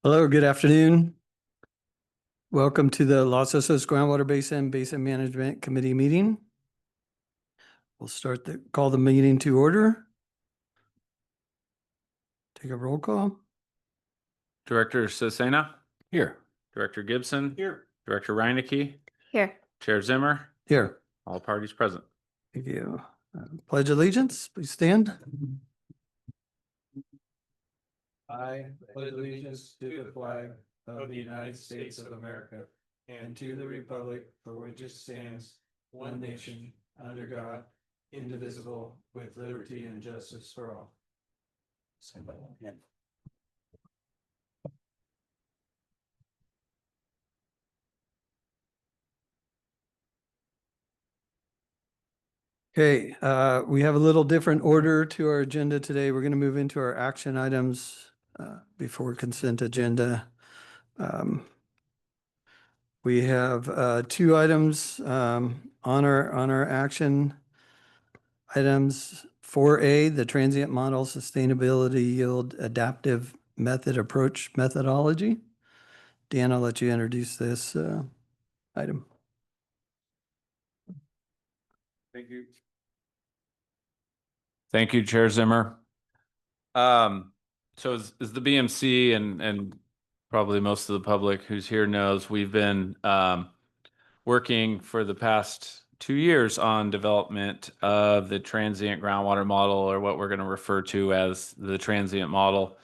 Hello, good afternoon. Welcome to the Los Osos Groundwater Basin Management Committee meeting. We'll call the meeting to order. Take a roll call. Director Cesena? Here. Director Gibson? Here. Director Reinecke? Here. Chair Zimmer? Here. All parties present. Thank you. Pledge allegiance, please stand. I pledge allegiance to the flag of the United States of America and to the republic for which it stands, one nation, under God, indivisible, with liberty and justice for all. Okay, we have a little different order to our agenda today. We're going to move into our action items before consent agenda. We have two items on our action items. 4A, the transient model sustainability yield adaptive method approach methodology. Dan, I'll let you introduce this item. Thank you. Thank you, Chair Zimmer. So as the BMC and probably most of the public who's here knows, we've been working for the past 2 years on development of the transient groundwater model, or what we're going to refer to as the transient model,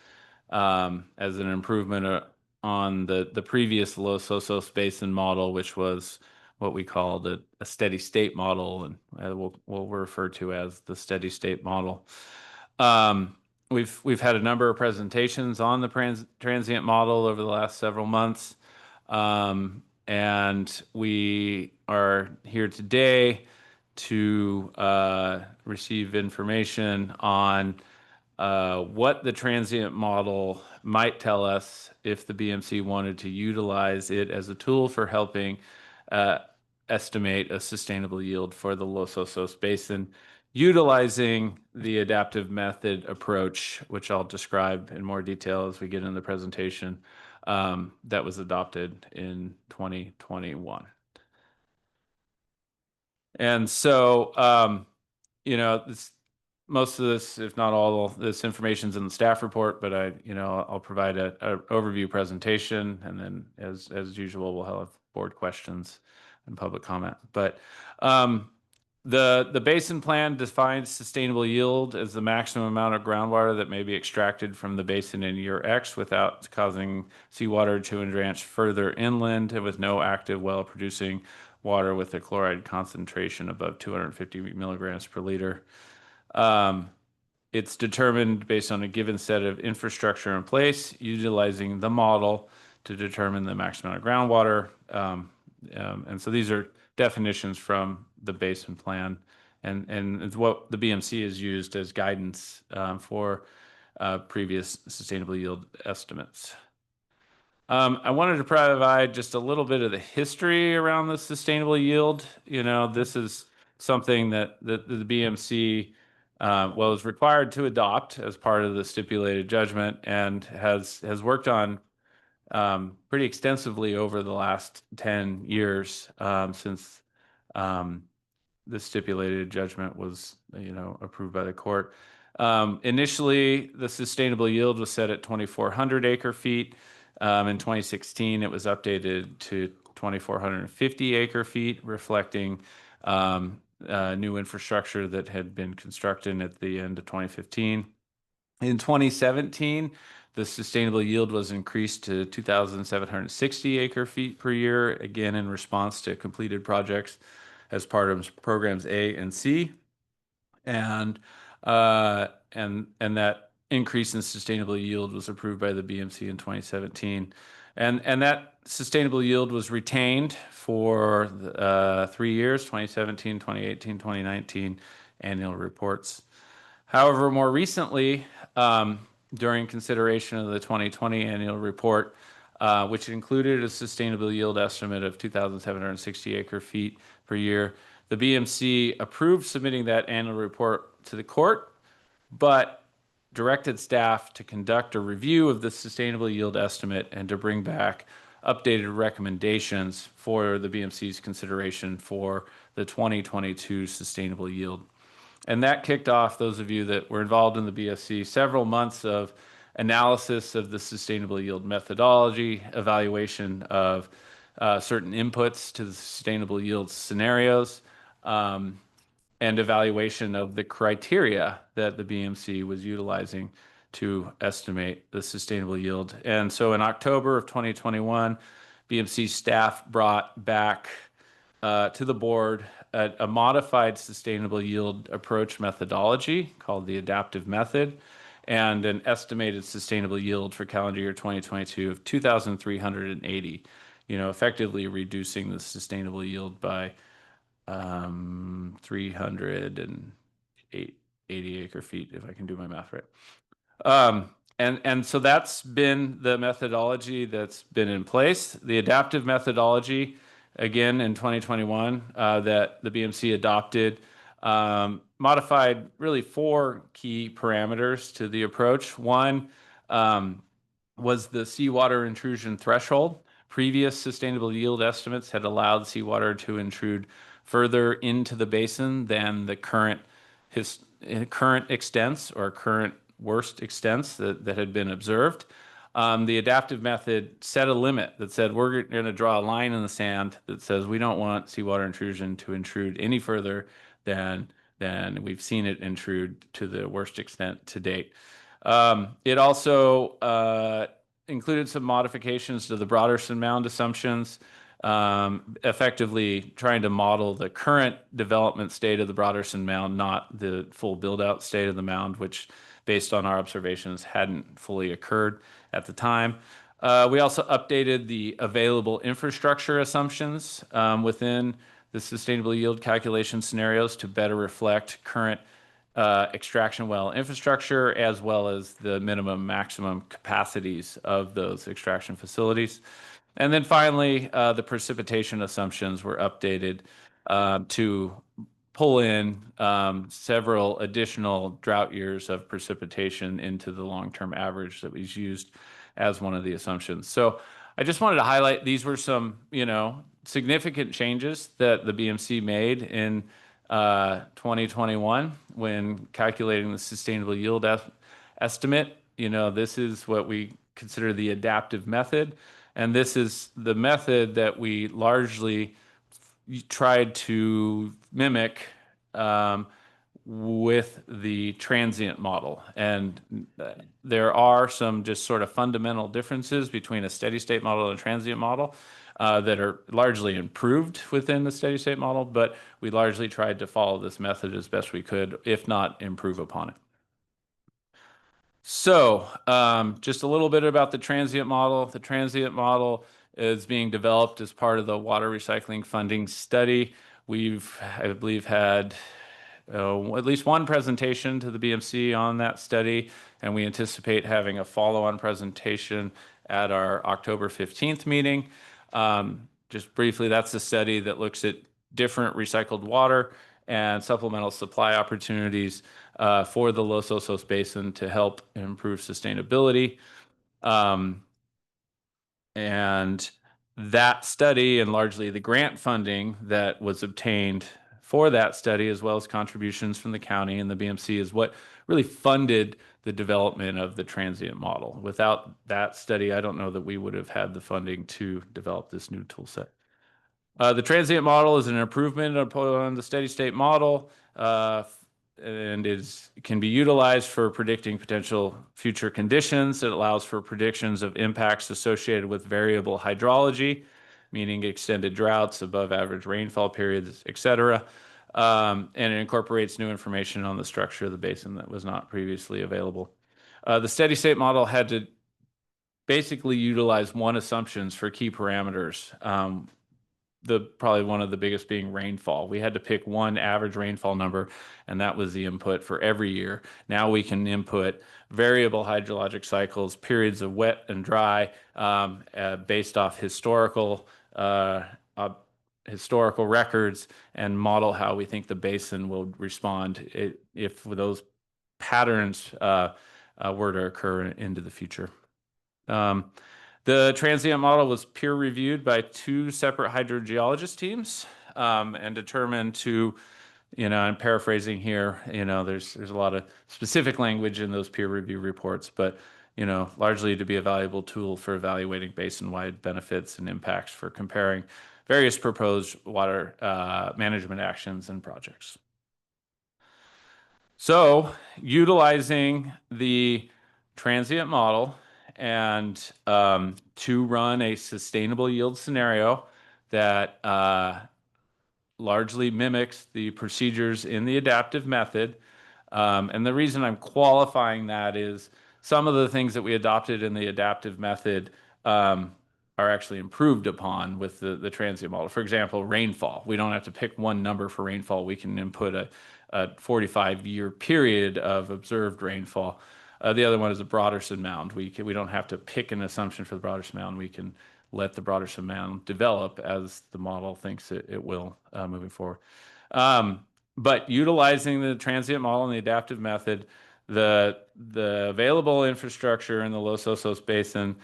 as an improvement on the previous Los Osos Basin model, which was what we called a steady state model, and we'll refer to as the steady state model. We've had a number of presentations on the transient model over the last several months. And we are here today to receive information on what the transient model might tell us if the BMC wanted to utilize it as a tool for helping estimate a sustainable yield for the Los Osos Basin, utilizing the adaptive method approach, which I'll describe in more detail as we get into the presentation, that was adopted in 2021. And so, most of this, if not all of this information is in the staff report, but I'll provide an overview presentation, and then as usual, we'll have board questions and public comment. But the basin plan defines sustainable yield as the maximum amount of groundwater that may be extracted from the basin in year X without causing seawater to entrench further inland, and with no active well-producing water with a chloride concentration above 250 milligrams per liter. It's determined based on a given set of infrastructure in place, utilizing the model to determine the maximum amount of groundwater. And so these are definitions from the basin plan, and it's what the BMC has used as guidance for previous sustainable yield estimates. I wanted to provide just a little bit of the history around the sustainable yield. This is something that the BMC was required to adopt as part of the stipulated judgment, and has worked on pretty extensively over the last 10 years since the stipulated judgment was approved by the court. Initially, the sustainable yield was set at 2,400 acre feet. In 2016, it was updated to 2,450 acre feet, reflecting new infrastructure that had been constructed at the end of 2015. In 2017, the sustainable yield was increased to 2,760 acre feet per year, again in response to completed projects as part of programs A and C, and that increase in sustainable yield was approved by the BMC in 2017, and that sustainable yield was retained for 3 years: 2017, 2018, 2019 annual reports. However, more recently, during consideration of the 2020 annual report, which included a sustainable yield estimate of 2,760 acre feet per year, the BMC approved submitting that annual report to the court, but directed staff to conduct a review of the sustainable yield estimate and to bring back updated recommendations for the BMC's consideration for the 2022 sustainable yield. And that kicked off, those of you that were involved in the BSC, several months of analysis of the sustainable yield methodology, evaluation of certain inputs to the sustainable yield scenarios, and evaluation of the criteria that the BMC was utilizing to estimate the sustainable yield. And so in October of 2021, BMC staff brought back to the board a modified sustainable yield approach methodology called the adaptive method, and an estimated sustainable yield for calendar year 2022 of 2,380, effectively reducing the sustainable yield by 380 acre feet, if I can do my math right. And so that's been the methodology that's been in place. The adaptive methodology, again, in 2021, that the BMC adopted, modified really 4 key parameters to the approach. One was the seawater intrusion threshold. Previous sustainable yield estimates had allowed seawater to intrude further into the basin than the current extents or current worst extents that had been observed. The adaptive method set a limit that said we're going to draw a line in the sand that says we don't want seawater intrusion to intrude any further than we've seen it intrude to the worst extent to date. It also included some modifications to the Broderson Mound assumptions, effectively trying to model the current development state of the Broderson Mound, not the full build-out state of the mound, which, based on our observations, hadn't fully occurred at the time. We also updated the available infrastructure assumptions within the sustainable yield calculation scenarios to better reflect current extraction well infrastructure, as well as the minimum maximum capacities of those extraction facilities. And then finally, the precipitation assumptions were updated to pull in several additional drought years of precipitation into the long-term average that was used as one of the assumptions. So I just wanted to highlight these were some, significant changes that the BMC made in 2021 when calculating the sustainable yield estimate. This is what we consider the adaptive method. And this is the method that we largely tried to mimic with the transient model. And there are some just sort of fundamental differences between a steady state model and a transient model that are largely improved within the steady state model, but we largely tried to follow this method as best we could, if not improve upon it. So just a little bit about the transient model. The transient model is being developed as part of the water recycling funding study. We've, I believe, had at least one presentation to the BMC on that study, and we anticipate having a follow-on presentation at our October 15th meeting. Just briefly, that's a study that looks at different recycled water and supplemental supply opportunities for the Los Osos Basin to help improve sustainability. And that study, and largely the grant funding that was obtained for that study, as well as contributions from the county and the BMC, is what really funded the development of the transient model. Without that study, I don't know that we would have had the funding to develop this new tool set. The transient model is an improvement upon the steady state model and can be utilized for predicting potential future conditions. It allows for predictions of impacts associated with variable hydrology, meaning extended droughts, above average rainfall periods, et cetera. And it incorporates new information on the structure of the basin that was not previously available. The steady state model had to basically utilize one assumptions for key parameters. Probably one of the biggest being rainfall. We had to pick one average rainfall number, and that was the input for every year. Now we can input variable hydrologic cycles, periods of wet and dry, based off historical records, and model how we think the basin will respond if those patterns were to occur into the future. The transient model was peer reviewed by 2 separate hydrogeologist teams and determined to, I'm paraphrasing here, there's a lot of specific language in those peer review reports, but, largely to be a valuable tool for evaluating basin-wide benefits and impacts for comparing various proposed water management actions and projects. So, utilizing the transient model and to run a sustainable yield scenario that largely mimics the procedures in the adaptive method. And the reason I'm qualifying that is some of the things that we adopted in the adaptive method are actually improved upon with the transient model. For example, rainfall. We don't have to pick one number for rainfall. We can input a 45-year period of observed rainfall. The other one is the Broderson Mound. We don't have to pick an assumption for the Broderson Mound. We can let the Broderson Mound develop as the model thinks it will moving forward. But utilizing the transient model and the adaptive method, the available infrastructure in the Los Osos Basin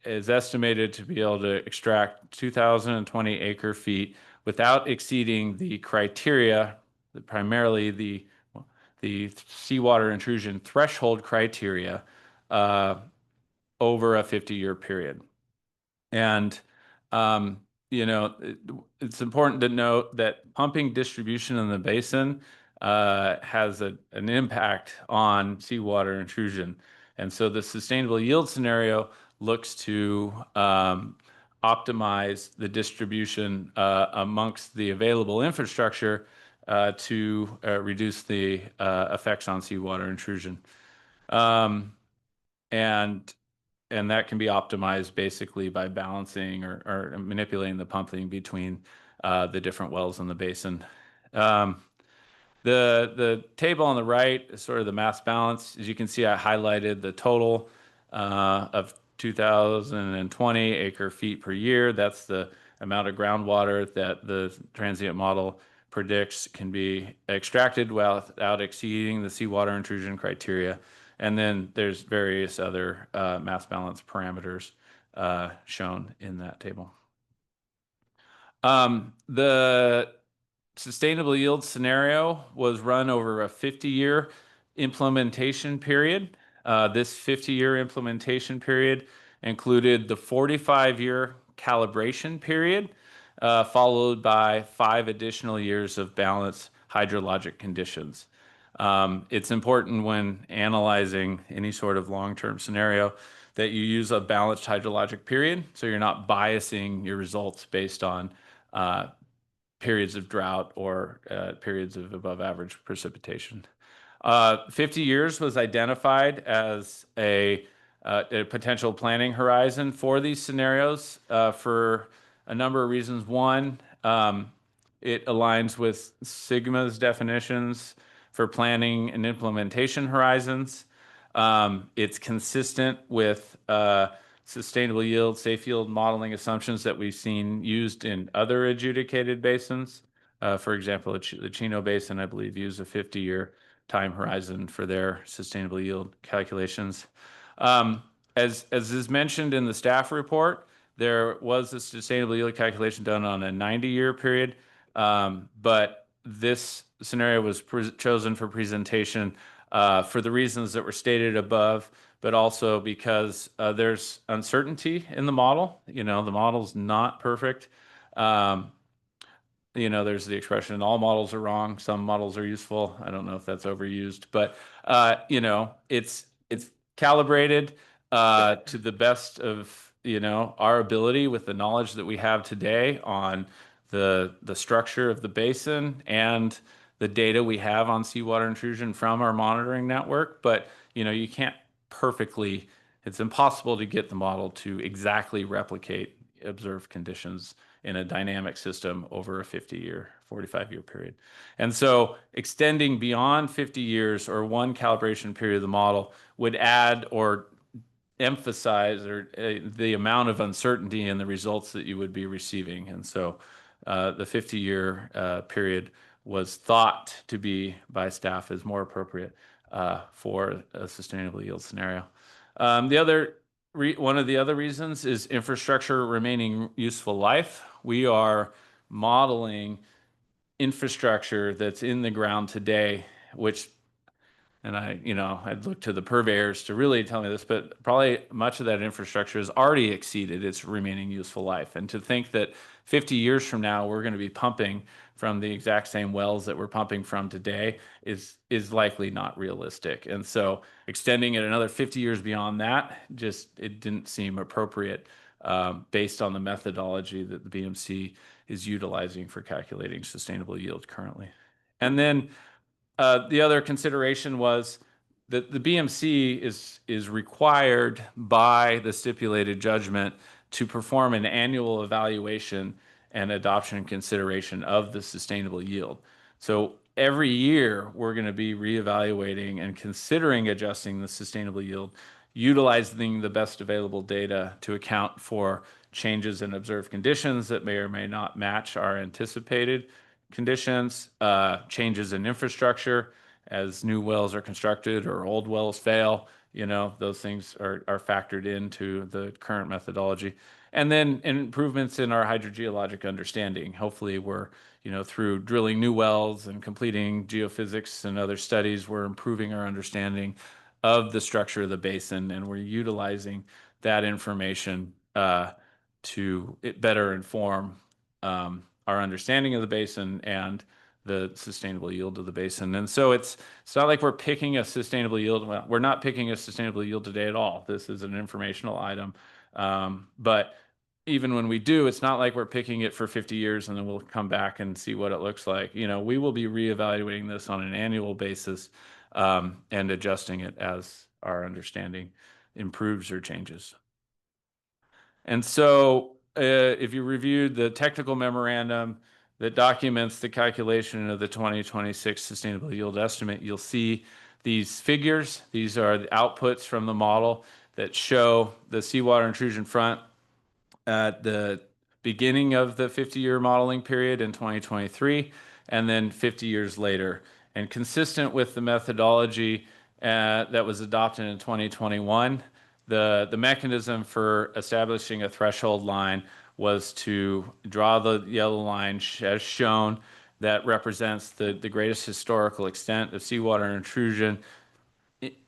is estimated to be able to extract 2,020 acre feet without exceeding the criteria, primarily the seawater intrusion threshold criteria over a 50-year period. And, it's important to note that pumping distribution in the basin has an impact on seawater intrusion. And so the sustainable yield scenario looks to optimize the distribution amongst the available infrastructure to reduce the effects on seawater intrusion. And that can be optimized basically by balancing or manipulating the pumping between the different wells in the basin. The table on the right is sort of the mass balance. As you can see, I highlighted the total of 2,020 acre feet per year. That's the amount of groundwater that the transient model predicts can be extracted without exceeding the seawater intrusion criteria. And then there's various other mass balance parameters shown in that table. The sustainable yield scenario was run over a 50-year implementation period. This 50-year implementation period included the 45-year calibration period, followed by 5 additional years of balanced hydrologic conditions. It's important when analyzing any sort of long-term scenario that you use a balanced hydrologic period, so you're not biasing your results based on periods of drought or periods of above average precipitation. 50 years was identified as a potential planning horizon for these scenarios for a number of reasons. One, it aligns with Sigma's definitions for planning and implementation horizons. It's consistent with sustainable yield, safe yield modeling assumptions that we've seen used in other adjudicated basins. For example, the Chino Basin, I believe, used a 50-year time horizon for their sustainable yield calculations. As is mentioned in the staff report, there was a sustainable yield calculation done on a 90-year period, but this scenario was chosen for presentation for the reasons that were stated above, but also because there's uncertainty in the model. The model's not perfect. There's the expression, all models are wrong, some models are useful. I don't know if that's overused, but, it's calibrated to the best of, our ability with the knowledge that we have today on the structure of the basin and the data we have on seawater intrusion from our monitoring network. But, you can't perfectly, it's impossible to get the model to exactly replicate observed conditions in a dynamic system over a 50-year, 45-year period. And so extending beyond 50 years or one calibration period of the model would add or emphasize the amount of uncertainty in the results that you would be receiving. And so the 50-year period was thought to be by staff as more appropriate. for a sustainable yield scenario. One of the other reasons is infrastructure remaining useful life. We are modeling infrastructure that's in the ground today, which, and I'd look to the purveyors to really tell me this, but probably much of that infrastructure has already exceeded its remaining useful life. And to think that 50 years from now, we're going to be pumping from the exact same wells that we're pumping from today is likely not realistic. And so extending it another 50 years beyond that, it didn't seem appropriate based on the methodology that the BMC is utilizing for calculating sustainable yield currently. And then the other consideration was that the BMC is required by the stipulated judgment to perform an annual evaluation and adoption and consideration of the sustainable yield. So every year we're going to be reevaluating and considering adjusting the sustainable yield, utilizing the best available data to account for changes in observed conditions that may or may not match our anticipated conditions, changes in infrastructure as new wells are constructed or old wells fail. Those things are factored into the current methodology. And then improvements in our hydrogeologic understanding. Hopefully we're, through drilling new wells and completing geophysics and other studies, we're improving our understanding of the structure of the basin, and we're utilizing that information to better inform our understanding of the basin and the sustainable yield of the basin. And so it's not like we're picking a sustainable yield. Well, we're not picking a sustainable yield today at all. This is an informational item. But even when we do, it's not like we're picking it for 50 years and then we'll come back and see what it looks like. We will be reevaluating this on an annual basis and adjusting it as our understanding improves or changes. And so if you reviewed the technical memorandum that documents the calculation of the 2026 sustainable yield estimate, you'll see these figures. These are the outputs from the model that show the seawater intrusion front at the beginning of the 50-year modeling period in 2023, and then 50 years later. And consistent with the methodology that was adopted in 2021, the mechanism for establishing a threshold line was to draw the yellow line as shown that represents the greatest historical extent of seawater intrusion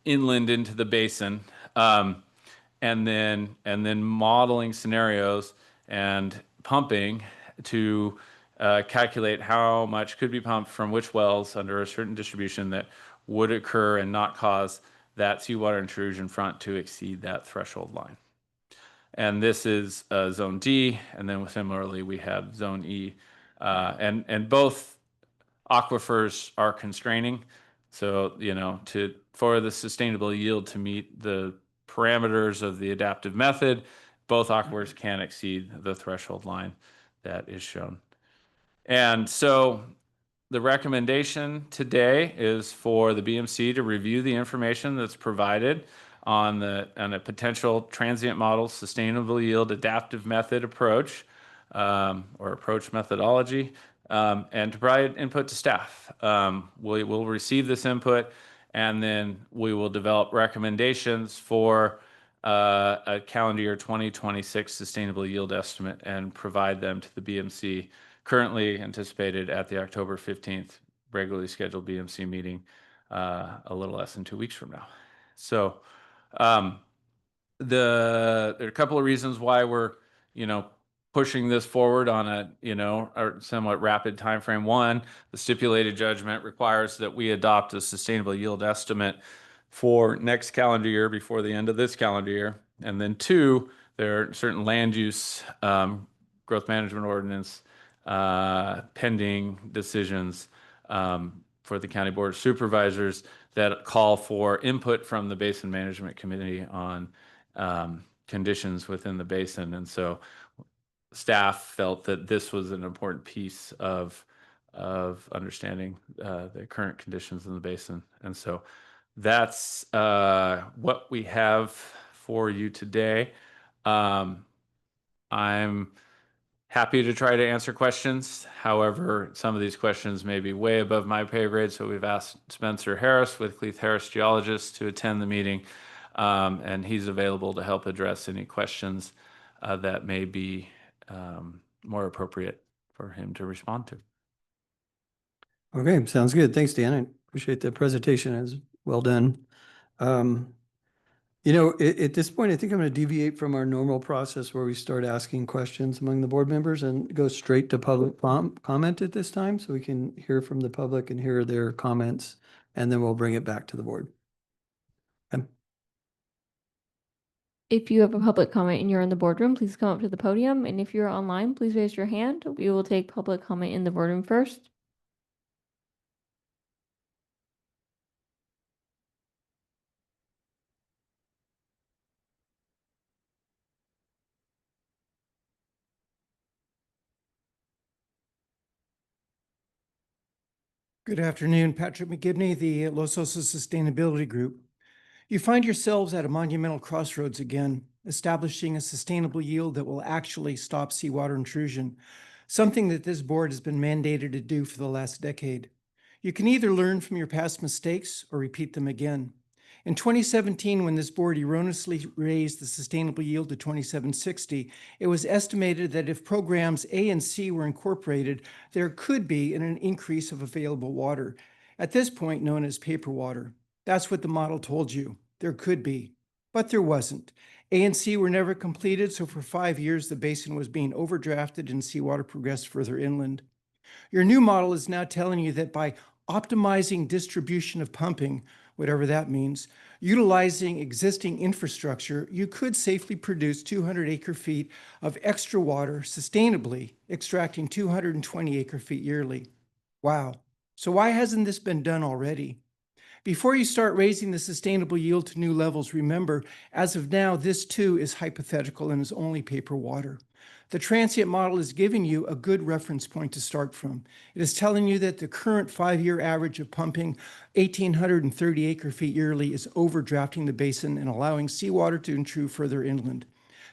inland into the basin, and then modeling scenarios and pumping to calculate how much could be pumped from which wells under a certain distribution that would occur and not cause that seawater intrusion front to exceed that threshold line. And this is zone D, and then similarly we have zone E. And both aquifers are constraining. So, for the sustainable yield to meet the parameters of the adaptive method, both aquifers can exceed the threshold line that is shown. And so the recommendation today is for the BMC to review the information that's provided on a potential transient model sustainable yield adaptive method approach or approach methodology, and to provide input to staff. We will receive this input, and then we will develop recommendations for a calendar year 2026 sustainable yield estimate and provide them to the BMC, currently anticipated at the October 15th regularly scheduled BMC meeting a little less than 2 weeks from now. So there are a couple of reasons why we're, pushing this forward on a somewhat rapid time frame. One, the stipulated judgment requires that we adopt a sustainable yield estimate for next calendar year before the end of this calendar year. And then two, there are certain land use, growth management ordinance, pending decisions for the County Board of Supervisors that call for input from the Basin Management Committee on conditions within the basin. And so staff felt that this was an important piece of understanding the current conditions in the basin. And so that's what we have for you today. I'm Happy to try to answer questions. However, some of these questions may be way above my pay grade, so we've asked Spencer Harris with Cleith Harris Geologists to attend the meeting, and he's available to help address any questions that may be more appropriate for him to respond to. Okay, sounds good. Thanks, Dan. I appreciate the presentation. It was well done. You know, at this point, I think I'm going to deviate from our normal process where we start asking questions among the board members and go straight to public comment at this time, so we can hear from the public and hear their comments, and then we'll bring it back to the board. If you have a public comment and you're in the boardroom, please come up to the podium. And if you're online, please raise your hand. We will take public comment in the boardroom first. Good afternoon, Patrick McGibney, the Los Osos Sustainability Group. You find yourselves at a monumental crossroads again, establishing a sustainable yield that will actually stop seawater intrusion, something that this board has been mandated to do for the last decade. You can either learn from your past mistakes or repeat them again. In 2017, when this board erroneously raised the sustainable yield to 2760, it was estimated that if programs A and C were incorporated, there could be an increase of available water, at this point known as paper water. That's what the model told you. There could be, but there wasn't. A and C were never completed, so for 5 years, the basin was being overdrafted and seawater progressed further inland. Your new model is now telling you that by optimizing distribution of pumping, whatever that means, utilizing existing infrastructure, you could safely produce 200 acre-feet of extra water sustainably, extracting 220 acre-feet yearly. Wow. So why hasn't this been done already? Before you start raising the sustainable yield to new levels, remember, as of now, this too is hypothetical and is only paper water. The transient model is giving you a good reference point to start from. It is telling you that the current 5-year average of pumping 1,830 acre-feet yearly is overdrafting the basin and allowing seawater to intrude further inland.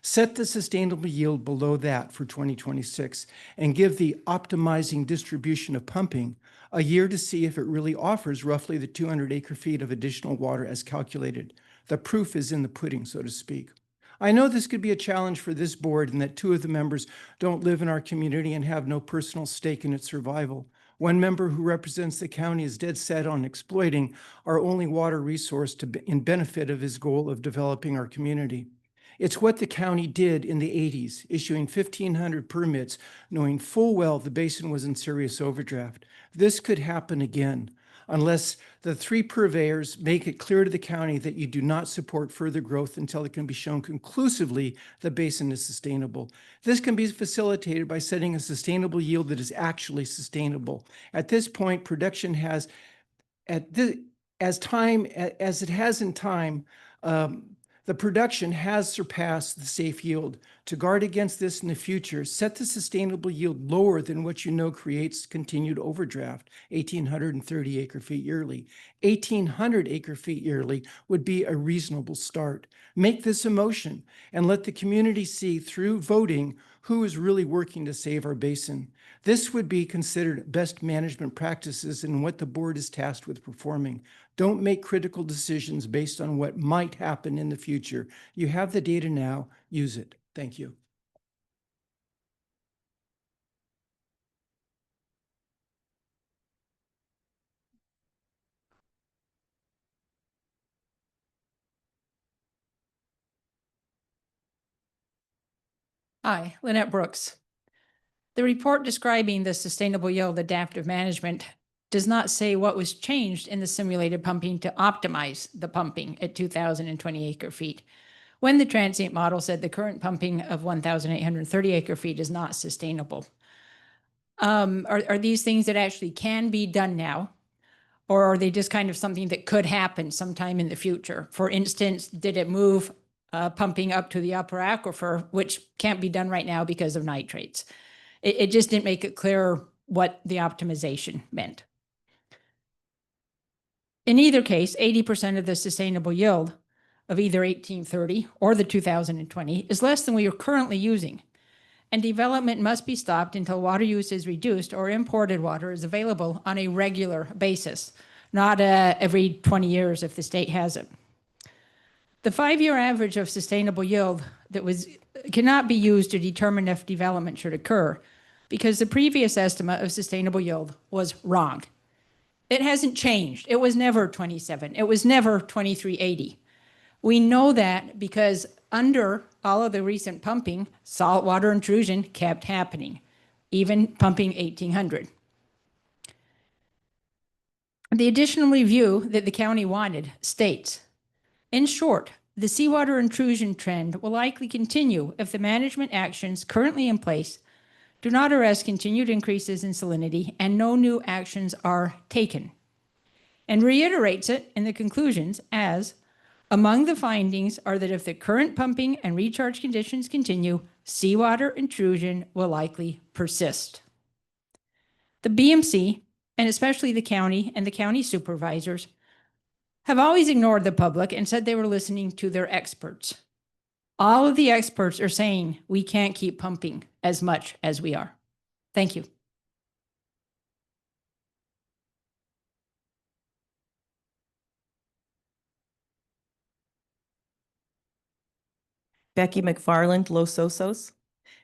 Set the sustainable yield below that for 2026 and give the optimizing distribution of pumping a year to see if it really offers roughly the 200 acre-feet of additional water as calculated. The proof is in the pudding, so to speak. I know this could be a challenge for this board and that 2 of the members don't live in our community and have no personal stake in its survival. One member who represents the county is dead set on exploiting our only water resource in benefit of his goal of developing our community. It's what the county did in the 80s, issuing 1,500 permits, knowing full well the basin was in serious overdraft. This could happen again, unless the 3 purveyors make it clear to the county that you do not support further growth until it can be shown conclusively the basin is sustainable. This can be facilitated by setting a sustainable yield that is actually sustainable. At this point, production has, the production has surpassed the safe yield. To guard against this in the future, set the sustainable yield lower than what you know creates continued overdraft, 1,830 acre-feet yearly. 1,800 acre-feet yearly would be a reasonable start. Make this a motion and let the community see through voting who is really working to save our basin. This would be considered best management practices and what the board is tasked with performing. Don't make critical decisions based on what might happen in the future. You have the data now, use it. Thank you. Hi, Lynette Brooks. The report describing the sustainable yield adaptive management does not say what was changed in the simulated pumping to optimize the pumping at 2,020 acre-feet, when the transient model said the current pumping of 1,830 acre-feet is not sustainable. Are these things that actually can be done now? Or are they just kind of something that could happen sometime in the future? For instance, did it move pumping up to the upper aquifer, which can't be done right now because of nitrates? It just didn't make it clear what the optimization meant. In either case, 80% of the sustainable yield of either 1830 or the 2020 is less than we are currently using. and development must be stopped until water use is reduced or imported water is available on a regular basis, not every 20 years if the state has it. The 5-year average of sustainable yield cannot be used to determine if development should occur because the previous estimate of sustainable yield was wrong. It hasn't changed. It was never 27. It was never 2380. We know that because under all of the recent pumping, saltwater intrusion kept happening, even pumping 1800. The additional review that the county wanted states, in short, the seawater intrusion trend will likely continue if the management actions currently in place do not arrest continued increases in salinity and no new actions are taken. And reiterates it in the conclusions as, among the findings are that if the current pumping and recharge conditions continue, seawater intrusion will likely persist. The BMC, and especially the county and the county supervisors, have always ignored the public and said they were listening to their experts. All of the experts are saying we can't keep pumping as much as we are. Thank you. Becky McFarland, Los Osos.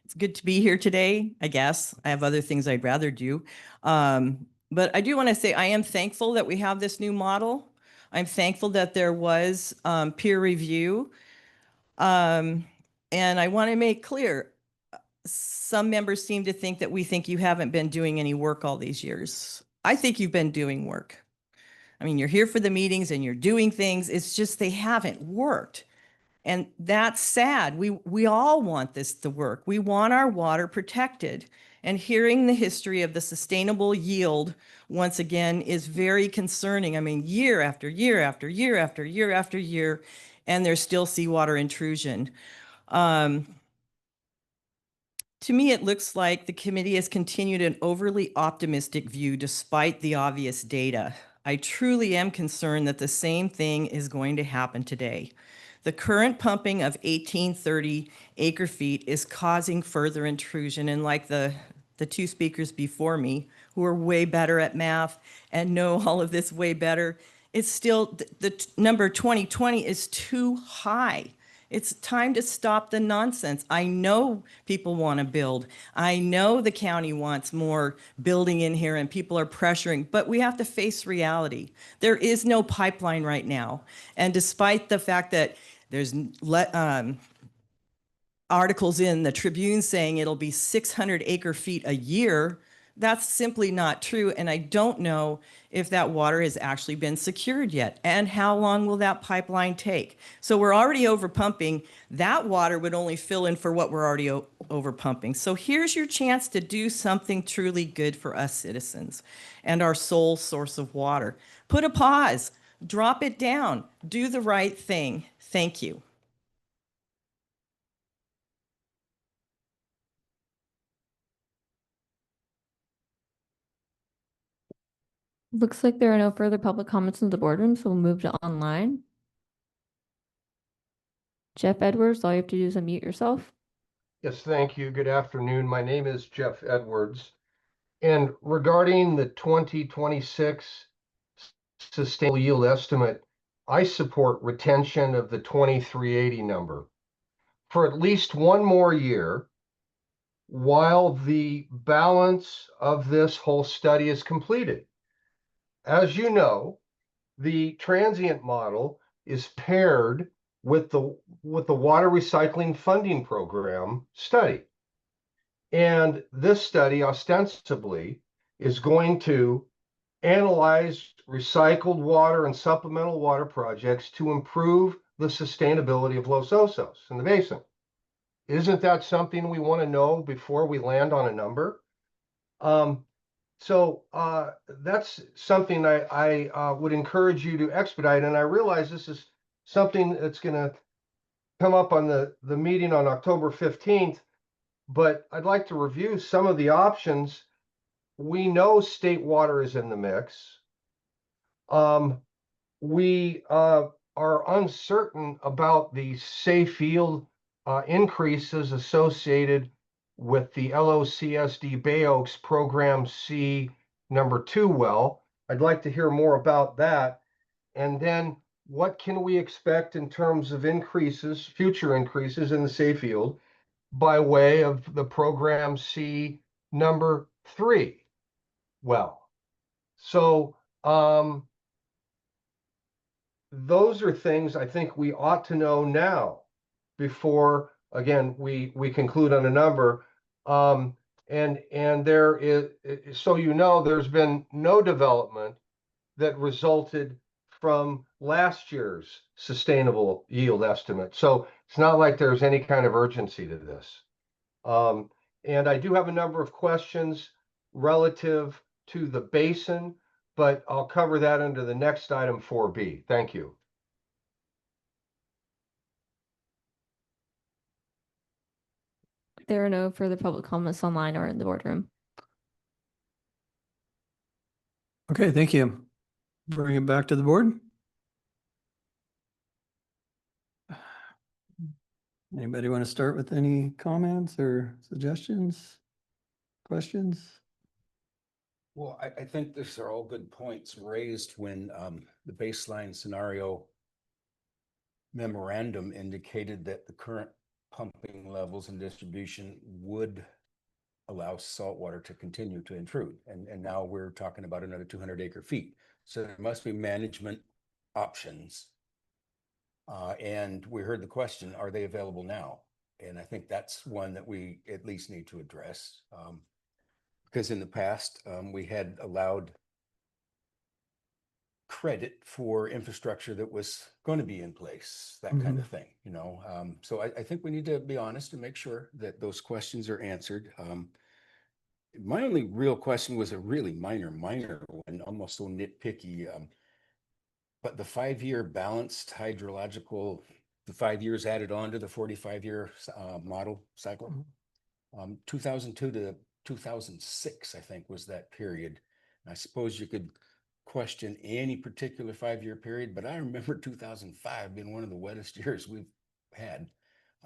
It's good to be here today, I guess. I have other things I'd rather do. But I do want to say I am thankful that we have this new model. I'm thankful that there was peer review. And I want to make clear, some members seem to think that we think you haven't been doing any work all these years. I think you've been doing work. I mean, you're here for the meetings and you're doing things. It's just they haven't worked. And that's sad. We all want this to work. We want our water protected. And hearing the history of the sustainable yield, once again, is very concerning. I mean, year after year after year after year after year, and there's still seawater intrusion. To me, it looks like the committee has continued an overly optimistic view despite the obvious data. I truly am concerned that the same thing is going to happen today. The current pumping of 1830 acre feet is causing further intrusion. And like the two speakers before me, who are way better at math and know all of this way better, it's still, the number 2020 is too high. It's time to stop the nonsense. I know people want to build. I know the county wants more building in here and people are pressuring, but we have to face reality. There is no pipeline right now. And despite the fact that there's articles in the Tribune saying it'll be 600 acre feet a year, that's simply not true. And I don't know if that water has actually been secured yet. And how long will that pipeline take? So we're already over pumping. That water would only fill in for what we're already over pumping. So here's your chance to do something truly good for us citizens and our sole source of water. Put a pause, drop it down, do the right thing. Thank you. Looks like there are no further public comments in the boardroom, so we'll move to online. Jeff Edwards, all you have to do is unmute yourself. Yes, thank you. Good afternoon. My name is Jeff Edwards. And regarding the 2026 sustainable yield estimate, I support retention of the 2380 number for at least one more year while the balance of this whole study is completed. As you know, the transient model is paired with the water recycling funding program study. And this study ostensibly is going to analyze recycled water and supplemental water projects to improve the sustainability of Los Osos in the basin. Isn't that something we want to know before we land on a number? So that's something I would encourage you to expedite. And I realize this is something that's going to come up on the meeting on October 15th, but I'd like to review some of the options. We know state water is in the mix. We are uncertain about the safe yield increases associated with the LOCSD Bay Oaks Program C #2 well. I'd like to hear more about that. And then what can we expect in terms of increases, future increases in the safe yield by way of the Program C #3 well? So those are things I think we ought to know now before, again, we conclude on a number. And there is, so there's been no development that resulted from last year's sustainable yield estimate. So it's not like there's any kind of urgency to this. And I do have a number of questions relative to the basin, but I'll cover that under the next item 4B. Thank you. There are no further public comments online or in the boardroom. Okay, thank you. Bring it back to the board. Anybody want to start with any comments or suggestions, questions? Well, I think these are all good points raised when the baseline scenario memorandum indicated that the current pumping levels and distribution would allow saltwater to continue to intrude. And now we're talking about another 200 acre feet. So there must be management options. And we heard the question, are they available now? And I think that's one that we at least need to address. Because in the past, we had allowed credit for infrastructure that was going to be in place, that kind of thing, So I think we need to be honest and make sure that those questions are answered. My only real question was a really minor one, almost so nitpicky. But the 5-year balanced hydrological, the 5 years added on to the 45-year model cycle, 2002 to 2006, I think, was that period. And I suppose you could question any particular 5-year period, but I remember 2005 being one of the wettest years we've had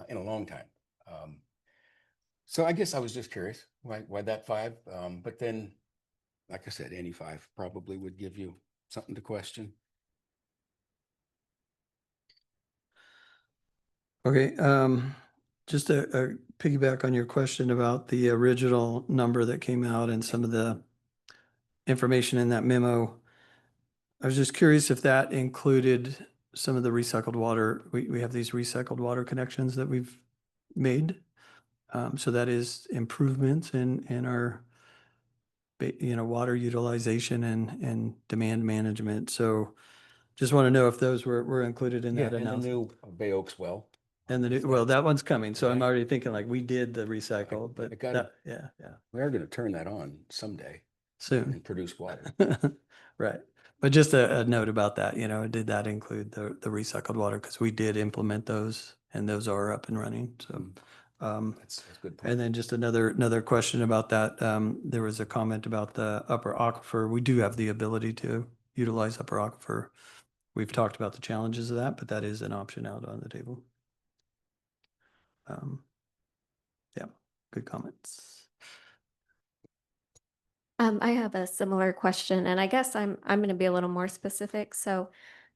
in a long time. So I guess I was just curious why that 5, but then, like I said, any 5 probably would give you something to question. Okay, just a piggyback on your question about the original number that came out and some of the information in that memo. I was just curious if that included some of the recycled water. We have these recycled water connections that we've made. So that is improvements in our water utilization and demand management. So just want to know if those were included in that And the announcement. new Bay Oaks well. And that one's coming. So I'm Okay. already thinking like we did the recycle, but I got it. yeah, We are going to turn that on someday soon. and produce water. Right. But just a note about that, did that include the recycled water? Because we did implement those and those are up and running. So, That's a good point. and then just another question about that. There was a comment about the upper aquifer. We do have the ability to utilize upper aquifer. We've talked about the challenges of that, but that is an option out on the table. Yeah, good comments. I have a similar question, and I guess I'm going to be a little more specific. So,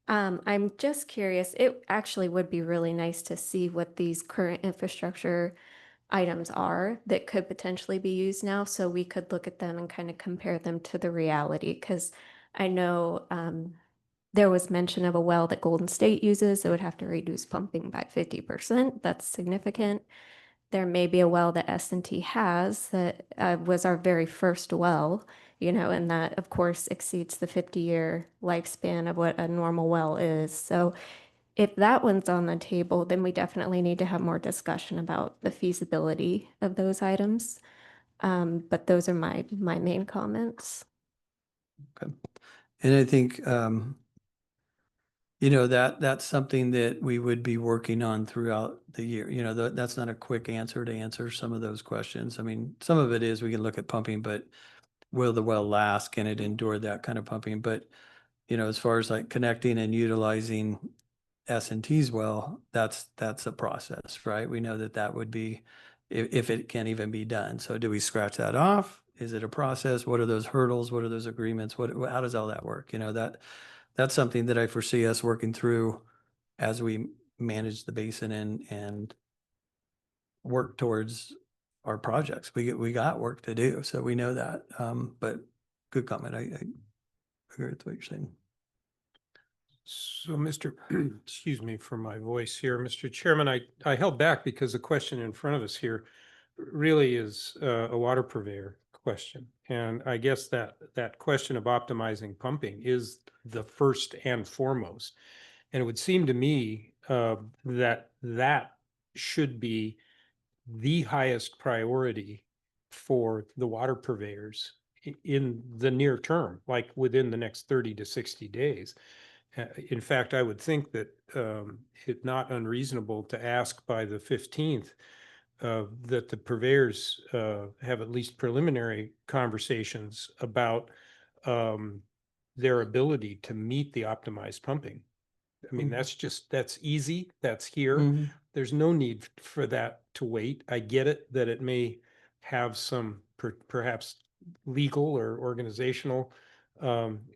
I'm just curious. It actually would be really nice to see what these current infrastructure items are that could potentially be used now, so we could look at them and kind of compare them to the reality. Because I know there was mention of a well that Golden State uses that would have to reduce pumping by 50%. That's significant. There may be a well that S&T has that was our very first well, and that, of course, exceeds the 50-year lifespan of what a normal well is. So if that one's on the table, then we definitely need to have more discussion about the feasibility of those items. But those are my main comments. Okay. And I think, that's something that we would be working on throughout the year. That's not a quick answer to answer some of those questions. I mean, some of it is we can look at pumping, but will the well last? Can it endure that kind of pumping? But, as far as like connecting and utilizing S&T's well, that's a process, right? We know that would be if it can even be done. So do we scratch that off? Is it a process? What are those hurdles? What are those agreements? How does all that work? You know, that's something that I foresee us working through as we manage the basin and work towards our projects. We got work to do, so we know that. But good comment. I agree with what you're saying. So Mr., excuse me for my voice here, Mr. Chairman, I held back because the question in front of us here really is a water purveyor question. And I guess that question of optimizing pumping is the first and foremost. And it would seem to me that should be the highest priority for the water purveyors in the near term, like within the next 30 to 60 days. In fact, I would think that it's not unreasonable to ask by the 15th that the purveyors have at least preliminary conversations about their ability to meet the optimized pumping. I mean, that's easy. That's here. Mm-hmm. There's no need for that to wait. I get it that it may have some perhaps legal or organizational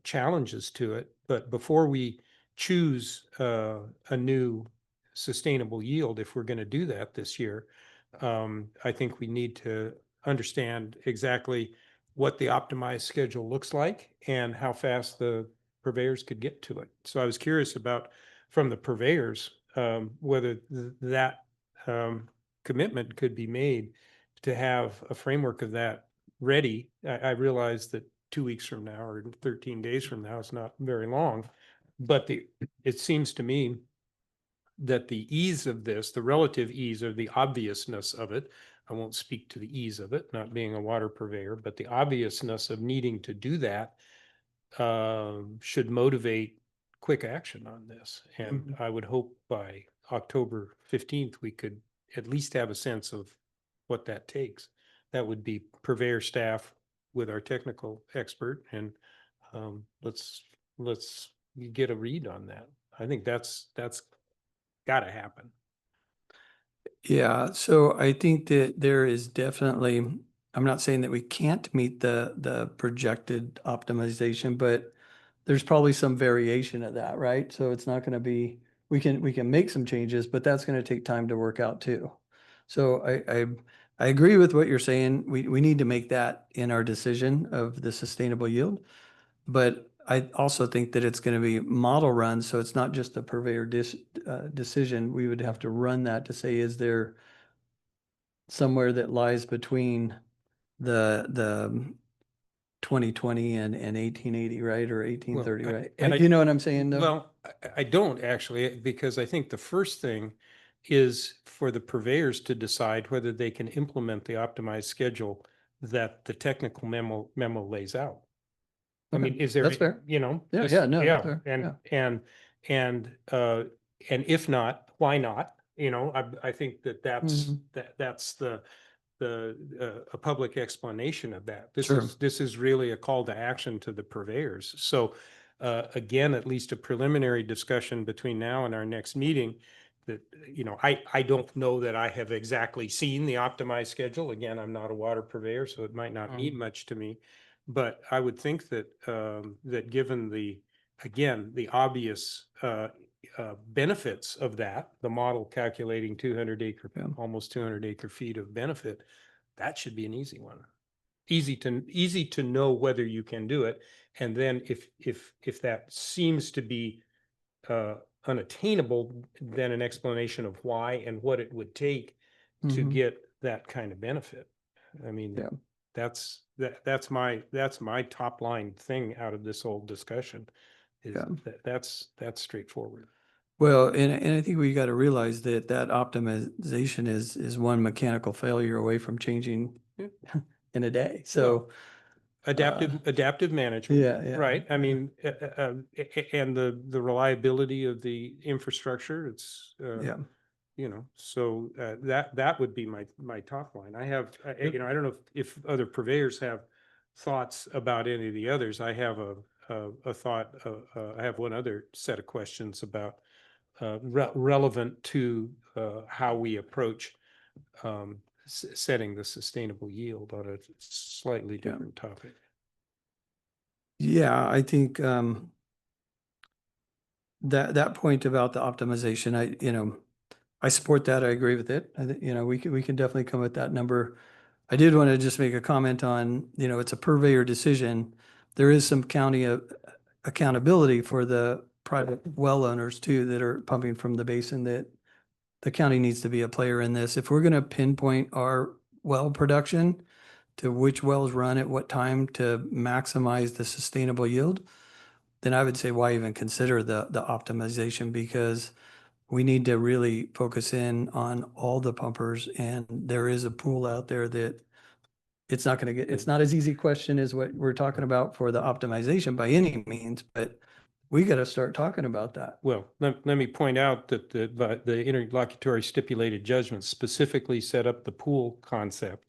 challenges to it. But before we choose a new sustainable yield, if we're going to do that this year, I think we need to understand exactly what the optimized schedule looks like and how fast the purveyors could get to it. So I was curious about, from the purveyors, whether that commitment could be made to have a framework of that ready. I realize that 2 weeks from now or 13 days from now is not very long, but it seems to me that the ease of this, the relative ease or the obviousness of it, I won't speak to the ease of it, not being a water purveyor, but the obviousness of needing to do that should motivate quick action on this. And I would hope by October 15th, we could at least have a sense of what that takes. That would be purveyor staff with our technical expert, and let's get a read on that. I think that's got to happen. Yeah, so I think that there is definitely, I'm not saying that we can't meet the projected optimization, but there's probably some variation of that, right? So it's not going to be, we can make some changes, but that's going to take time to work out too. So I agree with what you're saying. We need to make that in our decision of the sustainable yield. But I also think that it's going to be model run, so it's not just a purveyor decision. We would have to run that to say, is there somewhere that lies between the 2020 and 1880, right? Or 1830, right? and You know what I'm saying, though? Well, I don't actually, because I think the first thing is for the purveyors to decide whether they can implement the optimized schedule that the technical memo lays out. I Okay, mean, is there, that's fair. you know? Yeah, just- yeah, no, Yeah, fair, and if not, why not? You know, I think that's a public explanation of that. Sure. This is really a call to action to the purveyors. So again, at least a preliminary discussion between now and our next meeting that, you know, I don't know that I have exactly seen the optimized schedule. Again, I'm not a water purveyor, so it might not mean much to me. But I would think that that given the obvious benefits of that, the model calculating 200 acre, almost 200 acre feet of benefit, that should be an easy one. Easy to know whether you can do it. And then if that seems to be unattainable, then an explanation of why and what it would take to get that kind of benefit. I mean, that's my top line thing out of this whole discussion is that's straightforward. Well, and I think we got to realize that optimization is one mechanical failure away from changing in a day. So adaptive management. Yeah. Right. I mean, and the reliability of the infrastructure, it's, you know, so that would be my top line. I have, you know, I don't know if other purveyors have thoughts about any of the others. I have a thought, I have one other set of questions about relevant to how we approach setting the sustainable yield on a slightly Yeah. different topic. Yeah, I think that point about the optimization, I support that. I agree with it. I think, we can definitely come with that number. I did want to just make a comment on, it's a purveyor decision. There is some county accountability for the private well owners too that are pumping from the basin, that the county needs to be a player in this. If we're going to pinpoint our well production to which wells run at what time to maximize the sustainable yield, then I would say why even consider the optimization, because we need to really focus in on all the pumpers, and there is a pool out there that it's not as easy question as what we're talking about for the optimization by any means, but we got to start talking about that. Well, let me point out that the interlocutory stipulated judgment specifically set up the pool concept,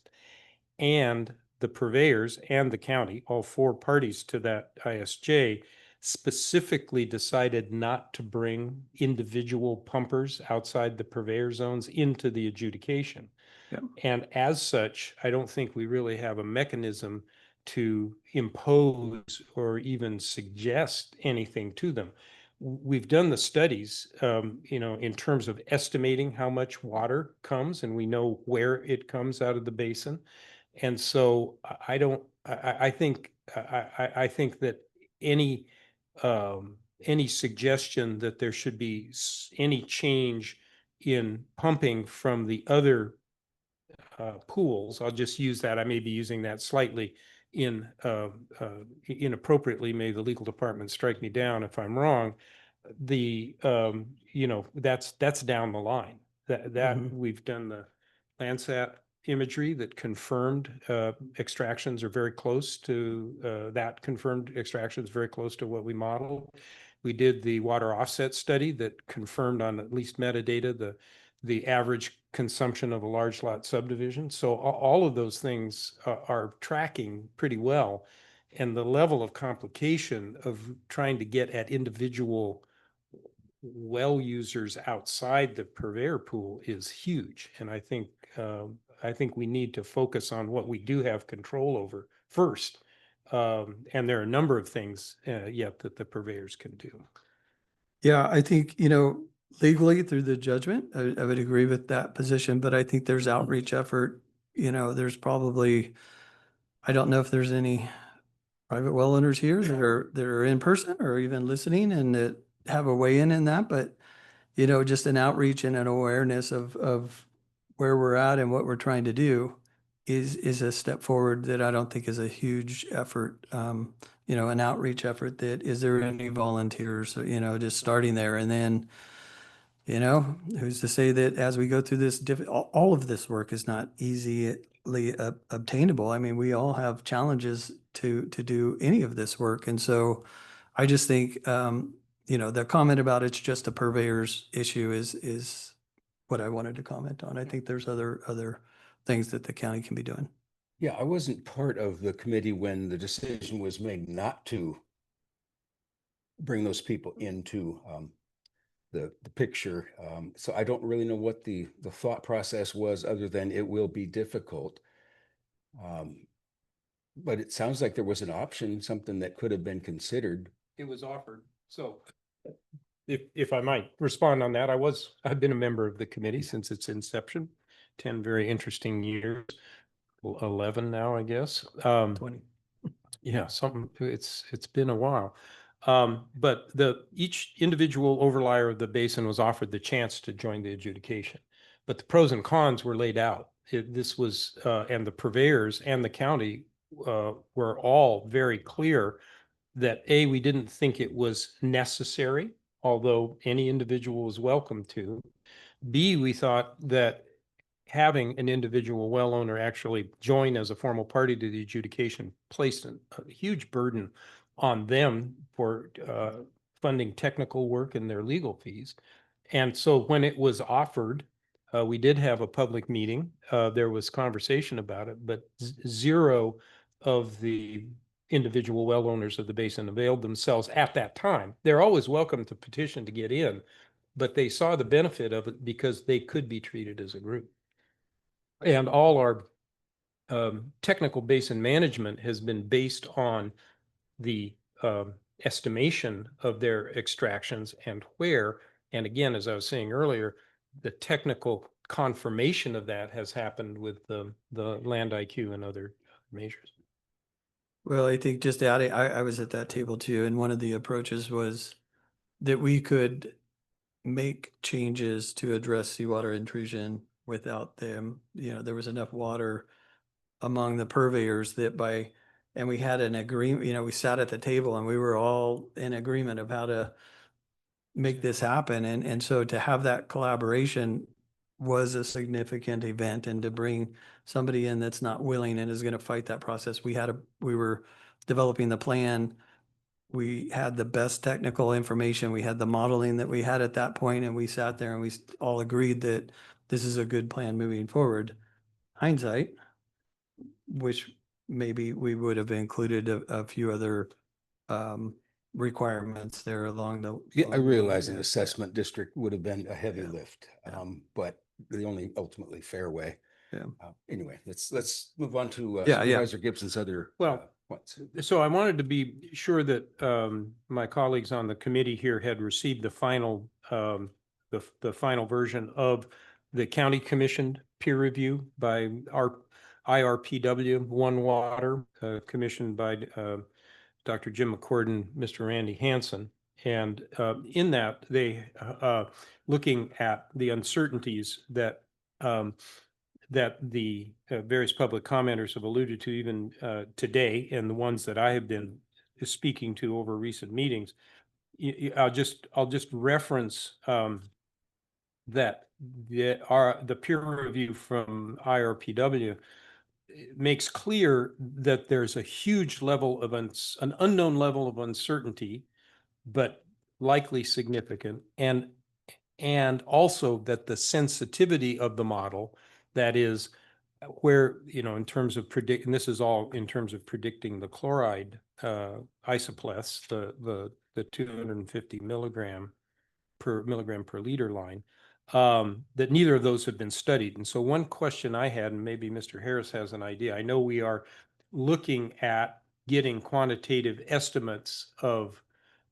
and the purveyors and the county, all four parties to that ISJ, specifically decided not to bring individual pumpers outside the purveyor zones into the adjudication. Yeah. And as such, I don't think we really have a mechanism to impose or even suggest anything to them. We've done the studies, in terms of estimating how much water comes, and we know where it comes out of the basin. And so I don't, I think, I think that any suggestion that there should be any change in pumping from the other pools, I'll just use that, I may be using that slightly inappropriately, may the legal department strike me down if I'm wrong. That's down the line. That we've done the Landsat imagery that confirmed extractions are very close to that confirmed extractions very close to what we modeled. We did the water offset study that confirmed on at least metadata the average consumption of a large lot subdivision. So all of those things are tracking pretty well. And the level of complication of trying to get at individual well users outside the purveyor pool is huge. And I think we need to focus on what we do have control over first. And there are a number of things yet that the purveyors can do. Yeah, I think, legally through the judgment, I would agree with that position, but I think there's outreach effort. There's probably, I don't know if there's any private well owners here that are in person or even listening and that have a weigh in that, but just an outreach and an awareness of where we're at and what we're trying to do is a step forward that I don't think is a huge effort. An outreach effort that, is there any volunteers, just starting there, and then, who's to say that as we go through this, all of this work is not easily obtainable. I mean, we all have challenges to do any of this work. And so I just think, the comment about it's just a purveyor's issue is what I wanted to comment on. I think there's other things that the county can be doing. Yeah, I wasn't part of the committee when the decision was made not to bring those people into the picture. So I don't really know what the thought process was, other than it will be difficult. But it sounds like there was an option, something that could have been considered. It was offered. So if I might respond on that, I've been a member of the committee since its inception, 10 very interesting years, 11 now, I guess. 20. Yeah, it's been a while. But each individual overlier of the basin was offered the chance to join the adjudication, but the pros and cons were laid out. And the purveyors and the county were all very clear that we didn't think it was necessary, although any individual was welcome to. B, we thought that having an individual well owner actually join as a formal party to the adjudication placed a huge burden on them for funding technical work and their legal fees. And so when it was offered, we did have a public meeting. There was conversation about it, but zero of the individual well owners of the basin availed themselves at that time. They're always welcome to petition to get in, but they saw the benefit of it because they could be treated as a group. And all our technical basin management has been based on the estimation of their extractions and where. And again, as I was saying earlier, the technical confirmation of that has happened with the land IQ and other measures. Well, I think just adding, I was at that table too, and one of the approaches was that we could make changes to address seawater intrusion without them. There was enough water among the purveyors that and we had an agreement, we sat at the table and we were all in agreement of how to make this happen. And so to have that collaboration was a significant event, and to bring somebody in that's not willing and is going to fight that process. We were developing the plan. We had the best technical information. We had the modeling that we had at that point, and we sat there and we all agreed that this is a good plan moving forward. Hindsight, which maybe we would have included a few other requirements there along the. Yeah, I along the way. realize an assessment district would have been a heavy lift, Yeah. but the only ultimately fair way. Yeah. Anyway, let's move on to Yeah. Supervisor Gibson's other Well, points. So I wanted to be sure that my colleagues on the committee here had received the final the final version of the county commissioned peer review by our IRPW One Water, commissioned by Dr. Jim McCorden, Mr. Randy Hansen. And in that, they looking at the uncertainties that that the various public commenters have alluded to even today, and the ones that I have been speaking to over recent meetings. I'll just reference that the peer review from IRPW makes clear that there's a huge level of an unknown level of uncertainty, but likely significant, and also that the sensitivity of the model, that is where, in terms of and this is all in terms of predicting the chloride isopleths, the 250 milligram per liter line, that neither of those have been studied. And so one question I had, and maybe Mr. Harris has an idea, I know we are looking at getting quantitative estimates of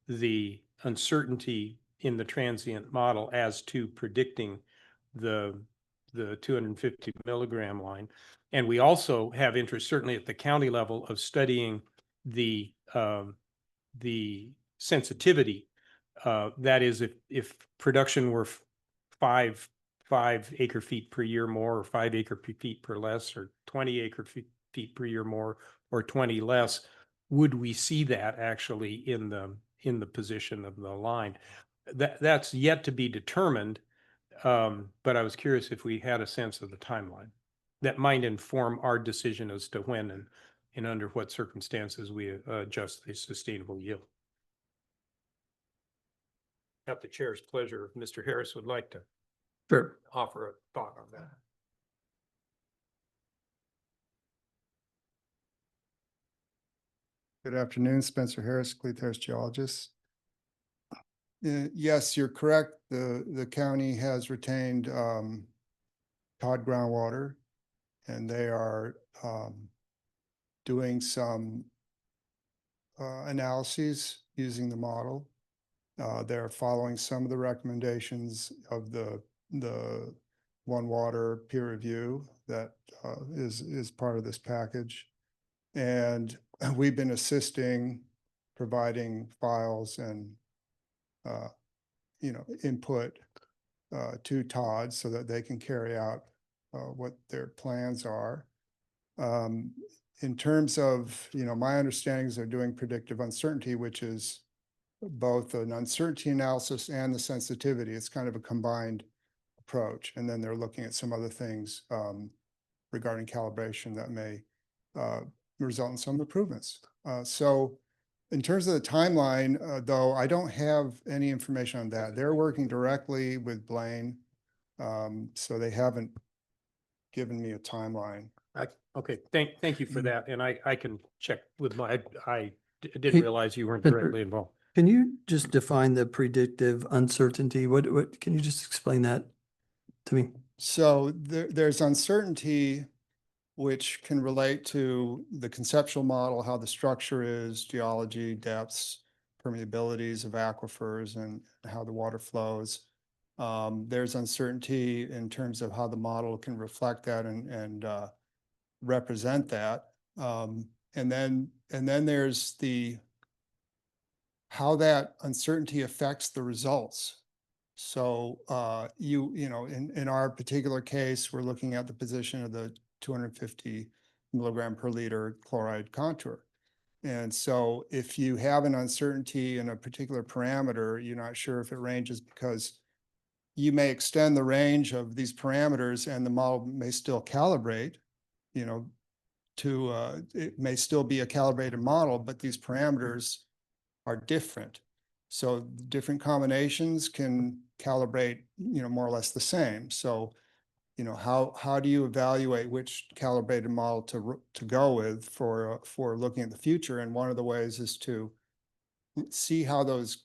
the uncertainty in the transient model as to predicting the 250 milligram line. And we also have interest, certainly at the county level, of studying the sensitivity. That is, if production were 5 acre feet per year more, or 5 acre feet per less, or 20 acre feet per year more, or 20 less, would we see that actually in the position of the line? That's yet to be determined. But I was curious if we had a sense of the timeline that might inform our decision as to when and under what circumstances we adjust the sustainable yield. At the chair's pleasure, if Mr. Harris would like to Sure. offer a thought on that. Good afternoon, Spencer Harris, Cleather's geologist. Yes, you're correct. The county has retained Todd groundwater, and they are doing some analyses using the model. They're following some of the recommendations of the One Water peer review that is part of this package. And we've been assisting, providing files and input to Todd so that they can carry out what their plans are. In terms of, my understanding is they're doing predictive uncertainty, which is both an uncertainty analysis and the sensitivity. It's kind of a combined approach. And then they're looking at some other things regarding calibration that may result in some improvements. So in terms of the timeline, though, I don't have any information on that. They're working directly with Blaine, so they haven't given me a timeline. Okay, thank you for that. And I can check with I didn't realize you weren't directly involved. Can you just define the predictive uncertainty? What can you just explain that to me? So there's uncertainty which can relate to the conceptual model, how the structure is, geology, depths, permeabilities of aquifers, and how the water flows. There's uncertainty in terms of how the model can reflect that and represent that. And then there's how that uncertainty affects the results. So you know, in our particular case, we're looking at the position of the 250 milligram per liter chloride contour. And so if you have an uncertainty in a particular parameter, you're not sure if it ranges because you may extend the range of these parameters and the model may still calibrate, you know, it may still be a calibrated model, but these parameters are different. So different combinations can calibrate, you know, more or less the same. So, you know, how do you evaluate which calibrated model to go with for looking at the future? And one of the ways is to see how those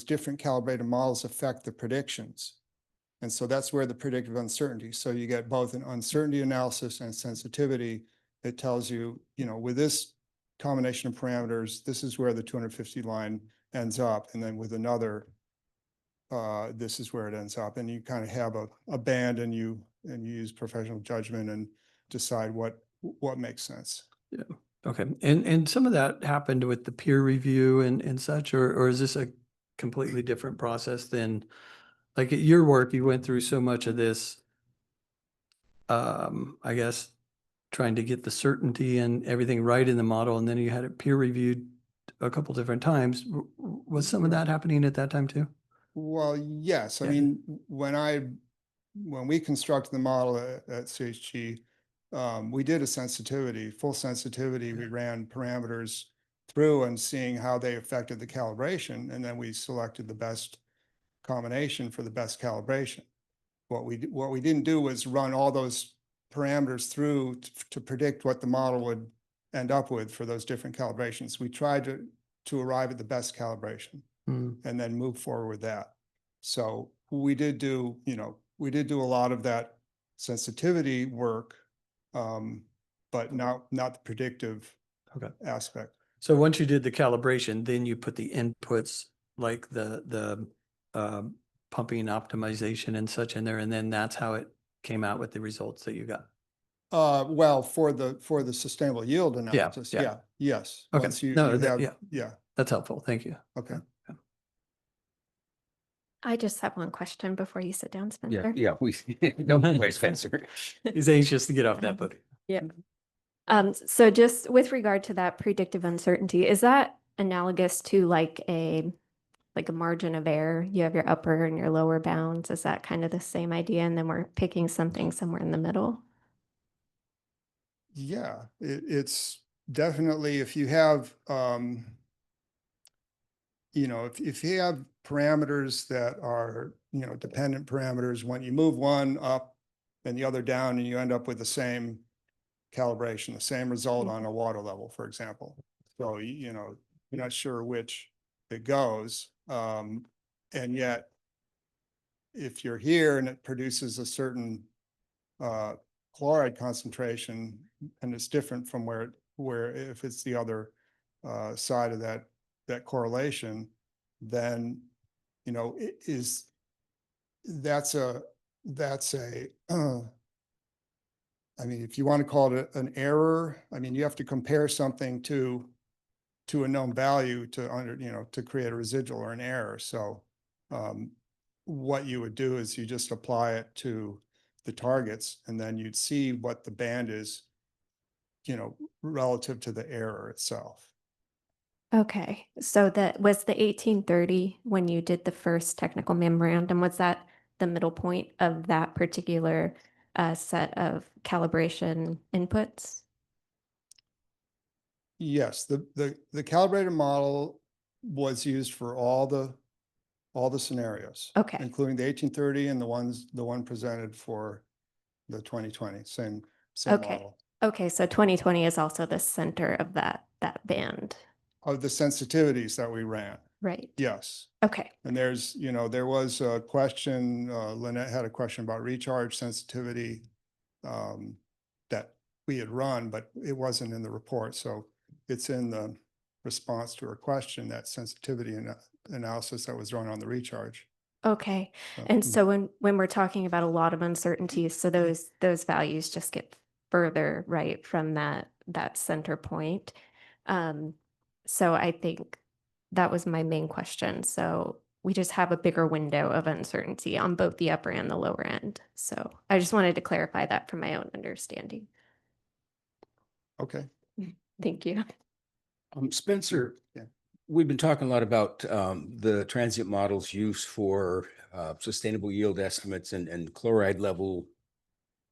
different calibrated models affect the predictions. And so that's where the predictive uncertainty. So you get both an uncertainty analysis and sensitivity. It tells you, you know, with this combination of parameters, this is where the 250 line ends up. And then with another, this is where it ends up. And you kind of have a band and you use professional judgment and decide what makes sense. Yeah. Okay. And some of that happened with the peer review and such, or is this a completely different process than, like, at your work, you went through so much of this, I guess, trying to get the certainty and everything right in the model, and then you had it peer reviewed a couple different times. Was some of that happening at that time too? Well, yes. I Yeah. mean, when we constructed the model at CHG, we did a sensitivity, full sensitivity. We ran parameters through and seeing how they affected the calibration. And then we selected the best combination for the best calibration. What we didn't do was run all those parameters through to predict what the model would end up with for those different calibrations. We tried to arrive at the best calibration and then move forward with that. So we did do, you know, a lot of that sensitivity work, but not the predictive aspect. So once you did the calibration, then you put the inputs like the pumping optimization and such in there, and then that's how it came out with the results that you got. Well, for the sustainable yield analysis, yeah. yes. Okay. Once you No, have, yeah. That's helpful. Thank you. Okay. I just have one question before you sit down, Spencer. Yeah, we, don't worry, Spencer. He's anxious to get off that book. Yeah. So just with regard to that predictive uncertainty, is that analogous to like a margin of error? You have your upper and your lower bounds. Is that kind of the same idea? And then we're picking something somewhere in the middle? Yeah, it's definitely, if you have, you know, if you have parameters that are, you know, dependent parameters, when you move one up and the other down, and you end up with the same calibration, the same result on a water level, for example. So, you know, you're not sure which it goes. And yet, if you're here and it produces a certain chloride concentration, and it's different from where if it's the other side of that correlation, then, you know, that's a I mean, if you want to call it an error, I mean, you have to compare something to a known value to create a residual or an error. So what you would do is you just apply it to the targets, and then you'd see what the band is, you know, relative to the error itself. Okay, so that was the 1830 when you did the first technical memorandum. Was that the middle point of that particular set of calibration inputs? Yes, the calibrated model was used for all the scenarios. Okay. Including the 1830 and the one presented for the 2020, same Okay. model. Okay, so 2020 is also the center of that band. Of the sensitivities that we ran. Right. Yes. Okay. And there's, there was a question, Lynette had a question about recharge sensitivity that we had run, but it wasn't in the report. So it's in the response to her question, that sensitivity analysis that was run on the recharge. Okay. So, And so when we're talking about a lot of uncertainties, so those values just get further right from that center point. So I think that was my main question. So we just have a bigger window of uncertainty on both the upper and the lower end. So I just wanted to clarify that for my own understanding. okay. Thank you. Spencer, Yeah. we've been talking a lot about the transient model's use for sustainable yield estimates and chloride level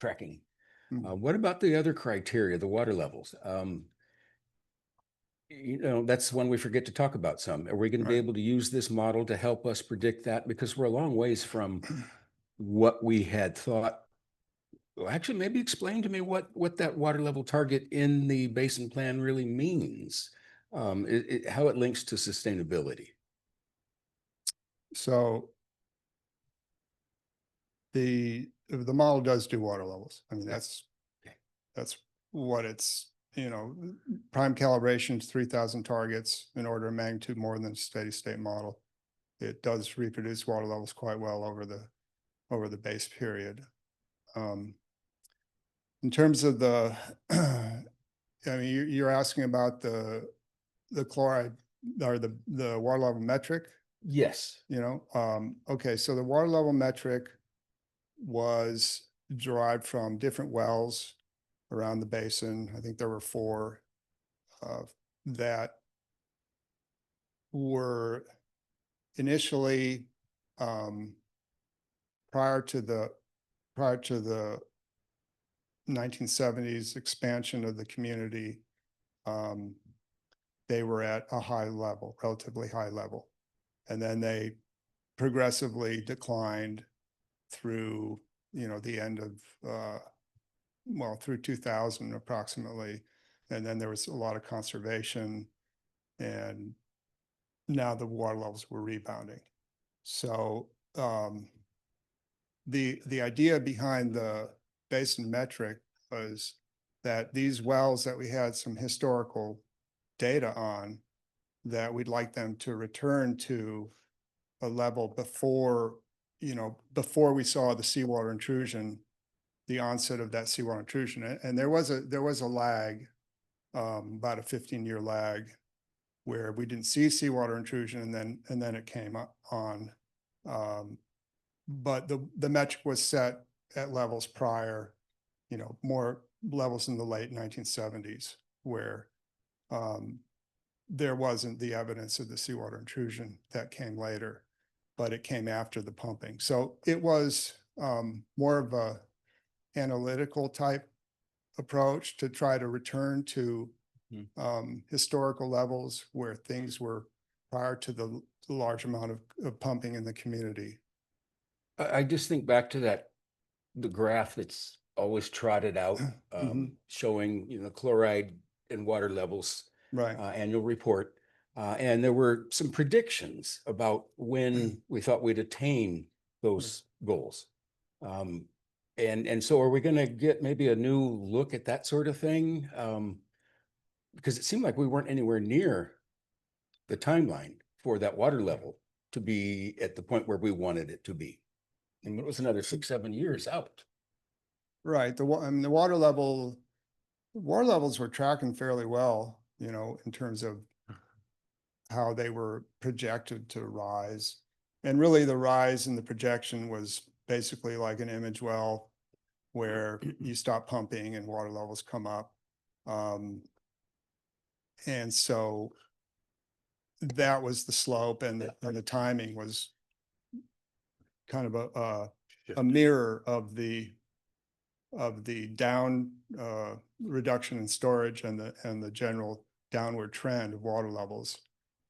tracking. Mhm. What about the other criteria, the water levels? That's one we forget to talk about some. Are we going to be Right. able to use this model to help us predict that? Because we're a long ways from what we had thought. Well, actually, maybe explain to me what that water level target in the basin plan really means, how it links to sustainability. So the model does do water levels. I mean, Yeah. that's what it's, prime calibration is 3,000 targets in order of magnitude more than a steady state model. It does reproduce water levels quite well over the base period. In terms of the, I mean, you're asking about the chloride or the water level metric, Yes. okay, so the water level metric was derived from different wells around the basin. I think there were 4 that were initially prior to the 1970s expansion of the community. They were at a high level, relatively high level, and then they progressively declined through the end of through 2000 approximately, and then there was a lot of conservation, and now the water levels were rebounding. So the idea behind the basin metric was that these wells that we had some historical data on, that we'd like them to return to a level before we saw the seawater intrusion, the onset of that seawater intrusion. And there was a lag, about a 15-year lag, where we didn't see seawater intrusion, and then it came up on. But the metric was set at levels prior, more levels in the late 1970s, where there wasn't the evidence of the seawater intrusion that came later, but it came after the pumping. So it was more of a analytical type approach to try to return to historical levels where things were prior to the large amount of pumping in the community. I just think back to the graph that's always trotted out, showing, chloride and water levels, Right. Annual report. And there were some predictions about when we thought we'd attain those goals. And so are we going to get maybe a new look at that sort of thing? Because it seemed like we weren't anywhere near the timeline for that water level to be at the point where we wanted it to be. And it was another 6-7 years out. Right. The water levels were tracking fairly well, in terms of how they were projected to rise. And really the rise in the projection was basically like an image well where you stop pumping and water levels come up. And so that was the slope, and the timing was kind of a mirror of the down reduction in storage and the general downward trend of water levels.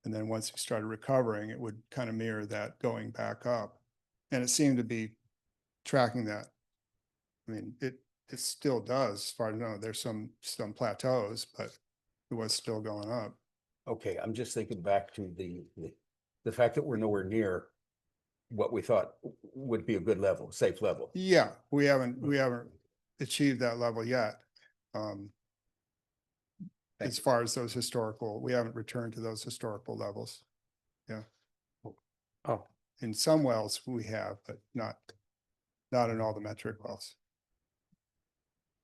And then once we started recovering, it would kind of mirror that going back up. And it seemed to be tracking that. I mean, it still does, as far as I know. There's some plateaus, but it was still going up. Okay, I'm just thinking back to the the fact that we're nowhere near what we thought would be a good level, safe level. Yeah, we haven't achieved that level yet. Thank As far as those historical, we haven't returned to those historical levels. Yeah. Oh, In some wells we have, but not in all the metric wells.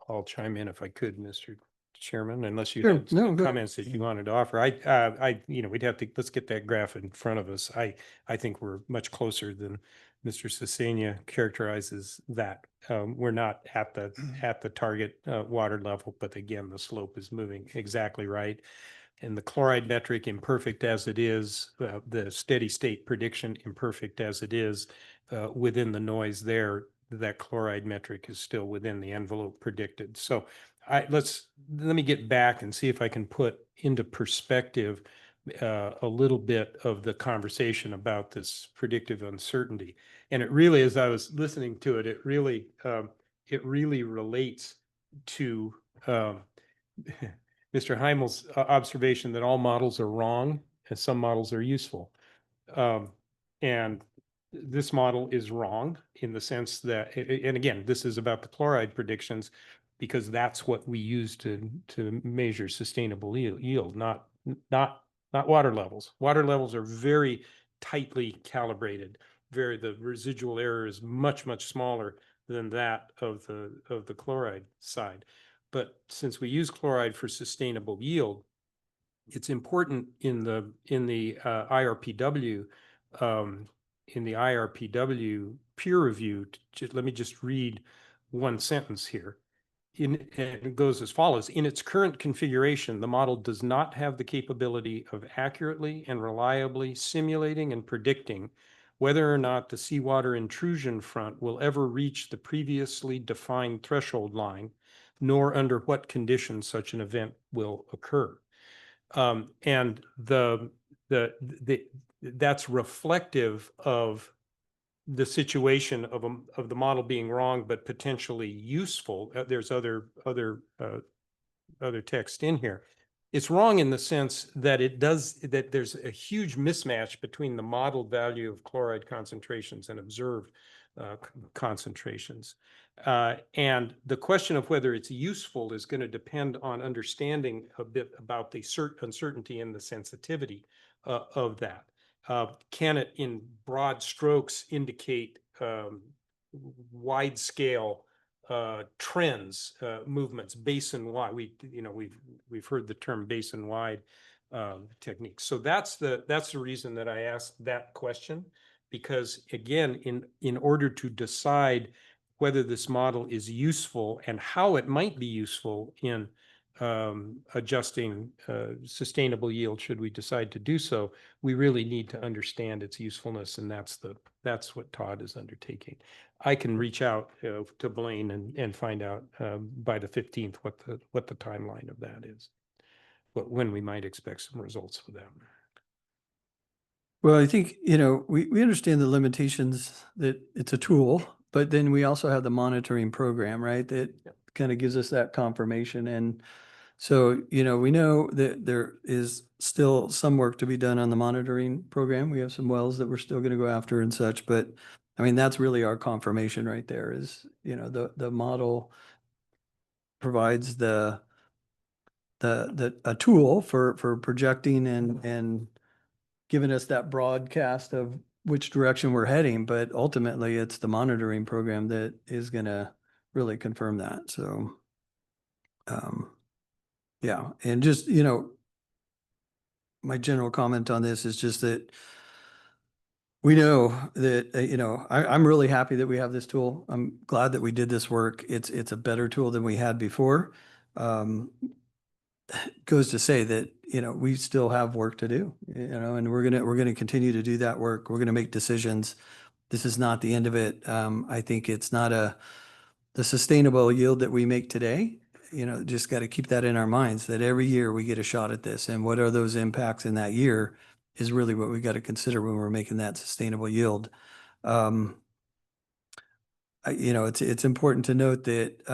I'll chime in if I could, Mr. Chairman, unless you Sure. had No, some go- comments that you wanted to offer. We'd have to, let's get that graph in front of us. I think we're much closer than Mr. Sesenia characterizes that. We're not at the target water level, but again, the slope is moving exactly right. And the chloride metric, imperfect as it is, the steady state prediction, imperfect as it is, within the noise there, that chloride metric is still within the envelope predicted. So let me get back and see if I can put into perspective a little bit of the conversation about this predictive uncertainty. And it really, as I was listening to it, it really relates to Mr. Heimel's observation that all models are wrong and some models are useful. And this model is wrong in the sense that, and again, this is about the chloride predictions, because that's what we use to measure sustainable yield, not water levels. Water levels are very tightly calibrated. The residual error is much, much smaller than that of the chloride side. But since we use chloride for sustainable yield, it's important in the IRPW peer review. Let me just read one sentence here. And it goes as follows: in its current configuration, the model does not have the capability of accurately and reliably simulating and predicting whether or not the seawater intrusion front will ever reach the previously defined threshold line, nor under what conditions such an event will occur. And that's reflective of the situation of the model being wrong, but potentially useful. There's other text in here. It's wrong in the sense that that there's a huge mismatch between the modeled value of chloride concentrations and observed concentrations. And the question of whether it's useful is going to depend on understanding a bit about the uncertainty and the sensitivity of that. Can it, in broad strokes, indicate wide scale trends, movements, basin-wide? We've heard the term basin-wide technique. So that's the reason that I asked that question, because again, in order to decide whether this model is useful and how it might be useful in adjusting sustainable yield, should we decide to do so, we really need to understand its usefulness, and that's what Todd is undertaking. I can reach out to Blaine and find out by the 15th what the timeline of that is, when we might expect some results for them. Well, I think, we understand the limitations, that it's a tool, but then we also have the monitoring program, right? That kind of gives us that confirmation. And so, we know that there is still some work to be done on the monitoring program. We have some wells that we're still going to go after and such, but I mean, that's really our confirmation right there is, the model provides a tool for projecting and giving us that broadcast of which direction we're heading, but ultimately it's the monitoring program that is going to really confirm that. So, yeah, and just, my general comment on this is just that we know that, I'm really happy that we have this tool. I'm glad that we did this work. It's a better tool than we had before. Goes to say that, we still have work to do, and we're gonna continue to do that work. We're gonna make decisions. This is not the end of it. I think it's not the sustainable yield that we make today. Just got to keep that in our minds, that every year we get a shot at this, and what are those impacts in that year is really what we got to consider when we're making that sustainable yield. It's important to note that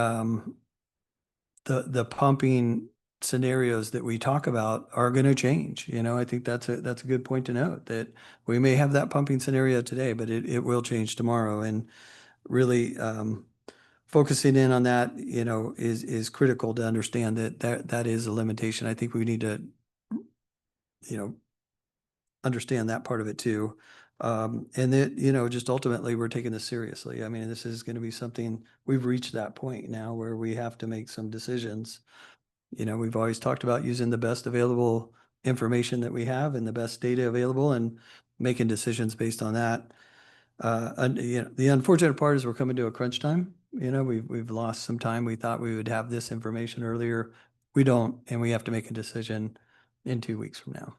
the pumping scenarios that we talk about are going to change. You know, I think that's a good point to note, that we may have that pumping scenario today, but it will change tomorrow. And really focusing in on that, you know, is critical to understand that is a limitation. I think we need to, you know, understand that part of it too. And that, you know, just ultimately we're taking this seriously. I mean, this is going to be something, we've reached that point now where we have to make some decisions. You know, we've always talked about using the best available information that we have and the best data available and making decisions based on that. And you know, the unfortunate part is we're coming to a crunch time. You know, we've lost some time. We thought we would have this information earlier. We don't, and we have to make a decision in 2 weeks from now.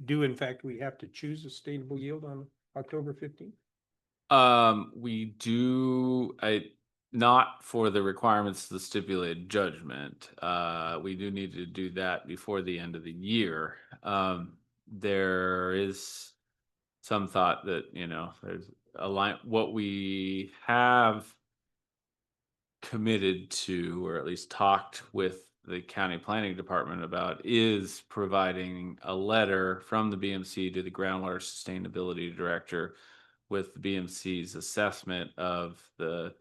Do in fact, we have to choose a sustainable yield on October 15th? We do, not for the requirements of the stipulated judgment. We do need to do that before the end of the year. There is some thought that, you know, there's a line, what we have committed to, or at least talked with the county planning department about, is providing a letter from the BMC to the groundwater sustainability director with the BMC's assessment of the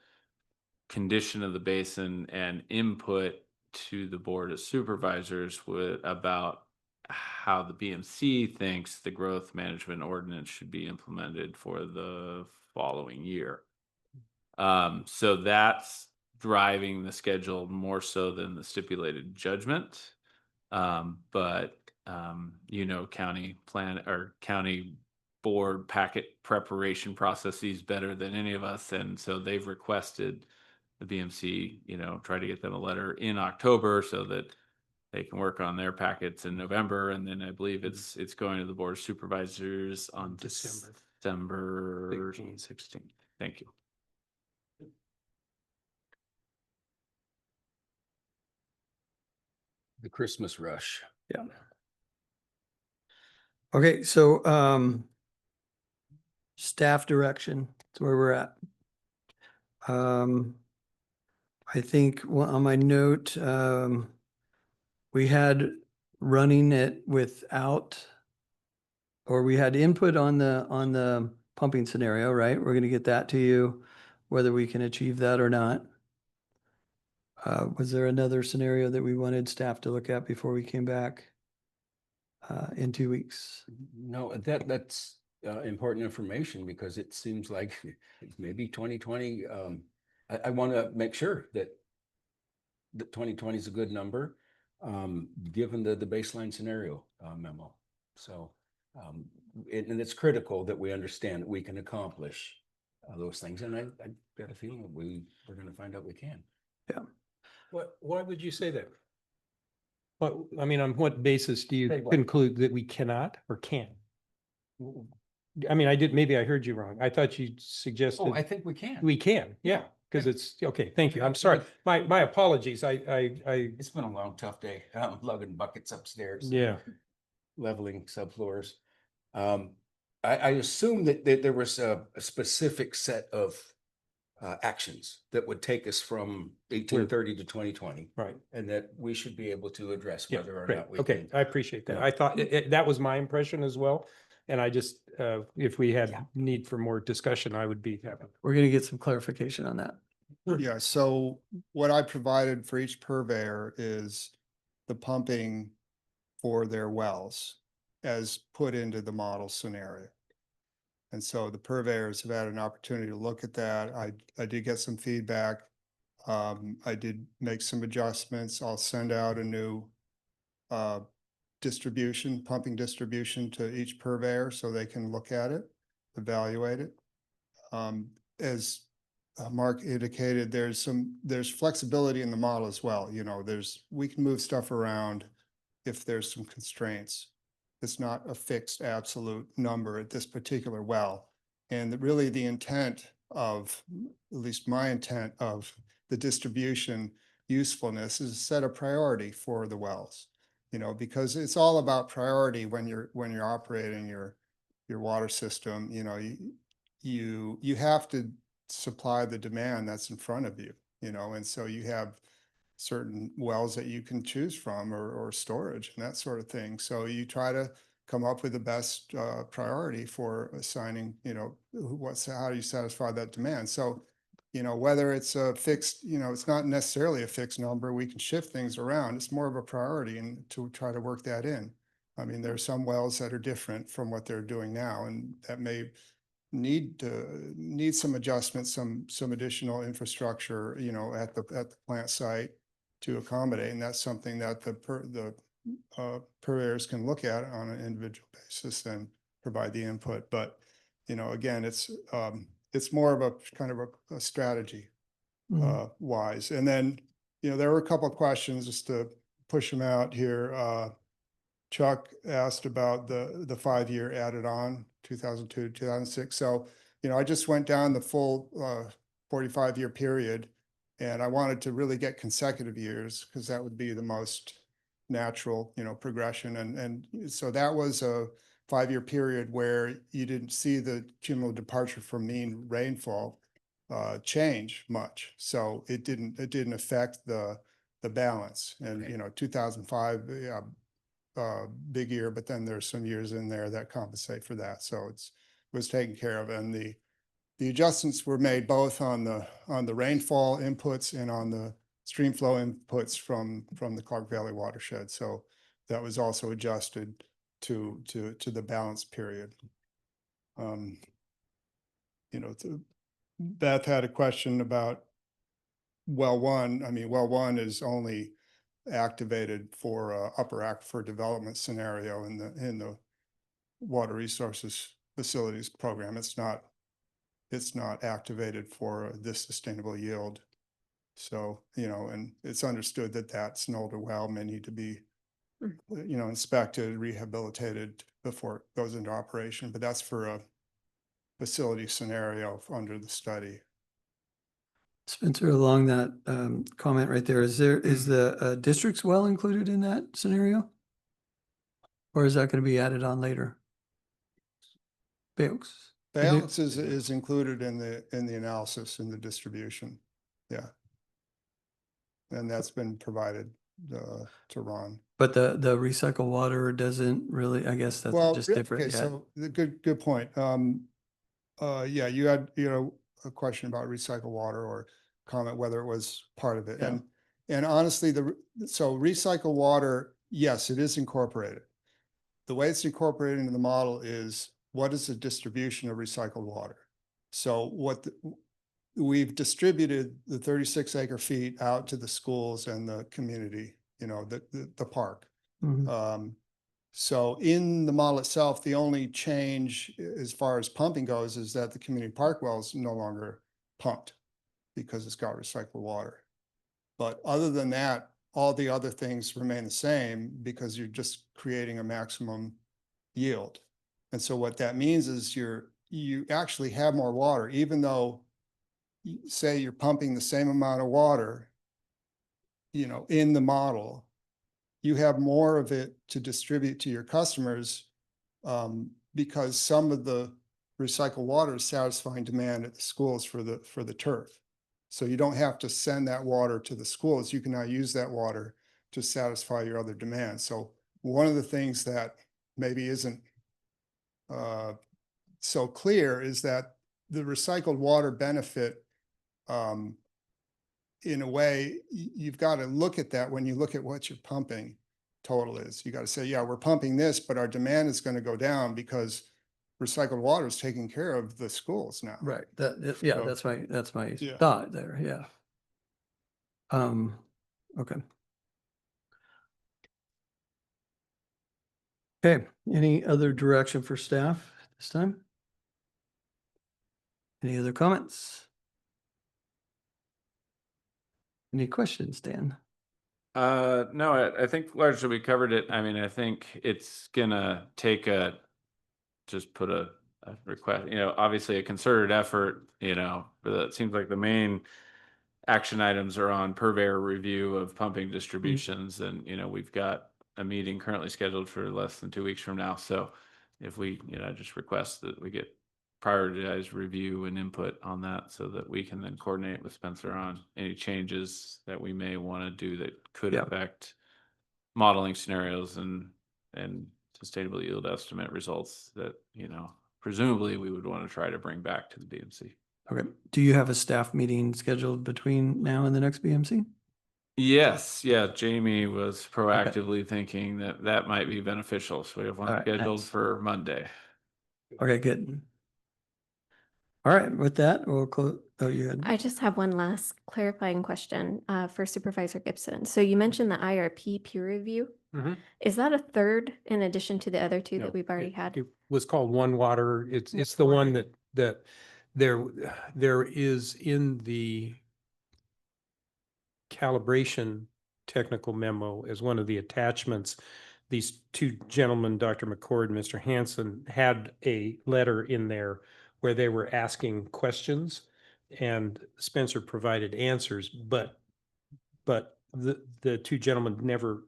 condition of the basin and input to the board of supervisors about how the BMC thinks the growth management ordinance should be implemented for the following year. So that's driving the schedule more so than the stipulated judgment. But you know, county plan or county board packet preparation processes better than any of us. And so they've requested the BMC, you know, try to get them a letter in October so that they can work on their packets in November. And then I believe it's going to the board of supervisors on December 16th. Thank you. The Christmas rush. Yeah. Okay, so staff direction, that's where we're at. I think on my note, we had running it without, or we had input on the pumping scenario, right? We're going to get that to you, whether we can achieve that or not. Was there another scenario that we wanted staff to look at before we came back in 2 weeks? No, that's important information, because it seems like maybe 2020, I want to make sure that 2020 is a good number, given the baseline scenario memo. So, and it's critical that we understand that we can accomplish those things. And I got a feeling that we're going to find out we can. Yeah. Why would you say that? What, I mean, on what basis do you Say what? conclude that we cannot or can? I mean, maybe I heard you wrong. I thought you suggested. Oh, I think we can. We can, yeah, because it's, okay, thank you. I'm sorry. My apologies. It's been a long, tough day. Lugging buckets upstairs. Yeah. Leveling subfloors. I assume that there was a specific set of actions that would take us from 1830 to 2020. Right. And that we should be able to address Yeah, whether or great. not we Okay, can. I appreciate that. Yeah. I thought that was my impression as well. And I just, if we had need for more discussion, I would be happy. We're going to get some clarification on that. Yeah, so what I provided for each purveyor is the pumping for their wells as put into the model scenario. And so the purveyors have had an opportunity to look at that. I did get some feedback. I did make some adjustments. I'll send out a new pumping distribution to each purveyor so they can look at it, evaluate it. As Mark indicated, there's flexibility in the model as well. You know, we can move stuff around if there's some constraints. It's not a fixed absolute number at this particular well. And really the intent of, at least my intent of the distribution usefulness is to set a priority for the wells, you know, because it's all about priority when you're operating your water system. You know, you have to supply the demand that's in front of you, you know, and so you have certain wells that you can choose from or storage and that sort of thing. So you try to come up with the best priority for assigning, how do you satisfy that demand? So, whether it's a fixed, it's not necessarily a fixed number. We can shift things around. It's more of a priority and to try to work that in. I mean, there are some wells that are different from what they're doing now, and that may need some adjustments, some additional infrastructure, at the plant site to accommodate. And that's something that the purveyors can look at on an individual basis and provide the input. But, again, it's more of a kind of a strategy wise. And then, there were a couple of questions just to push them out here. Chuck asked about the 5-year added on 2002 to 2006. So, I just went down the full 45-year period, and I wanted to really get consecutive years because that would be the most natural, progression. And so that was a 5-year period where you didn't see the cumulative departure from mean rainfall change much. So it didn't affect the balance. And, 2005, big year, but then there's some years in there that compensate for that. So it was taken care of. And the adjustments were made both on the rainfall inputs and on the stream flow inputs from the Clark Valley watershed. So that was also adjusted to the balance period. Beth had a question about well one. I mean, well one is only activated for upper aquifer development scenario in the water resources facilities program. It's not activated for this sustainable yield. So, and it's understood that that's an older well, may need to be, inspected, rehabilitated before it goes into operation, but that's for a facility scenario under the study. Spencer, along that comment right there, is the district's well included in that scenario? Or is that going to be added on later? Bay Oaks. Balance is included in the analysis in the distribution. Yeah. And that's been provided to Ron. But the recycled water doesn't really, I guess that's just different. Okay, Yeah. so the good point. Yeah, you had, a question about recycled water or comment whether it was part of it. Yeah. And honestly, so recycled water, yes, it is incorporated. The way it's incorporated into the model is what is the distribution of recycled water? So we've distributed the 36 acre feet out to the schools and the community, the park. Mhm. So in the model itself, the only change as far as pumping goes is that the community park well is no longer pumped because it's got recycled water. But other than that, all the other things remain the same because you're just creating a maximum yield. And so what that means is you actually have more water, even though say you're pumping the same amount of water, in the model, you have more of it to distribute to your customers because some of the recycled water is satisfying demand at the schools for the turf. So you don't have to send that water to the schools. You can now use that water to satisfy your other demands. So one of the things that maybe isn't so clear is that the recycled water benefit, in a way, you've got to look at that when you look at what your pumping total is. You got to say, yeah, we're pumping this, but our demand is going to go down because recycled water is taking care of the schools now. Right. So- That's my Yeah. thought there. Yeah. Okay. Okay. Any other direction for staff this time? Any other comments? Any questions, Dan? No, I think largely we covered it. I mean, I think it's gonna take just put a request, obviously a concerted effort, but it seems like the main action items are on purveyor review of pumping distributions. And, we've got a meeting currently scheduled for less than 2 weeks from now. So if we, just request that we get prioritize review and input on that so that we can then coordinate with Spencer on any changes that we may want to do that could Yeah. affect modeling scenarios and sustainable yield estimate results that, you know, presumably we would want to try to bring back to the BMC. Okay. Do you have a staff meeting scheduled between now and the next BMC? Yes, yeah, Jamie was proactively thinking that that might be beneficial, so we have one All right, scheduled nice. for Monday. Okay, good. All right, with that, we'll close. Oh, you had. I just have one last clarifying question for Supervisor Gibson. So you mentioned the IRP peer review. Mhm. Is that a third in addition to the other two No, that we've already it- had? It was called One Water. It's the one that there is in the calibration technical memo as one of the attachments. These two gentlemen, Dr. McCord and Mr. Hansen, had a letter in there where they were asking questions and Spencer provided answers, but the two gentlemen never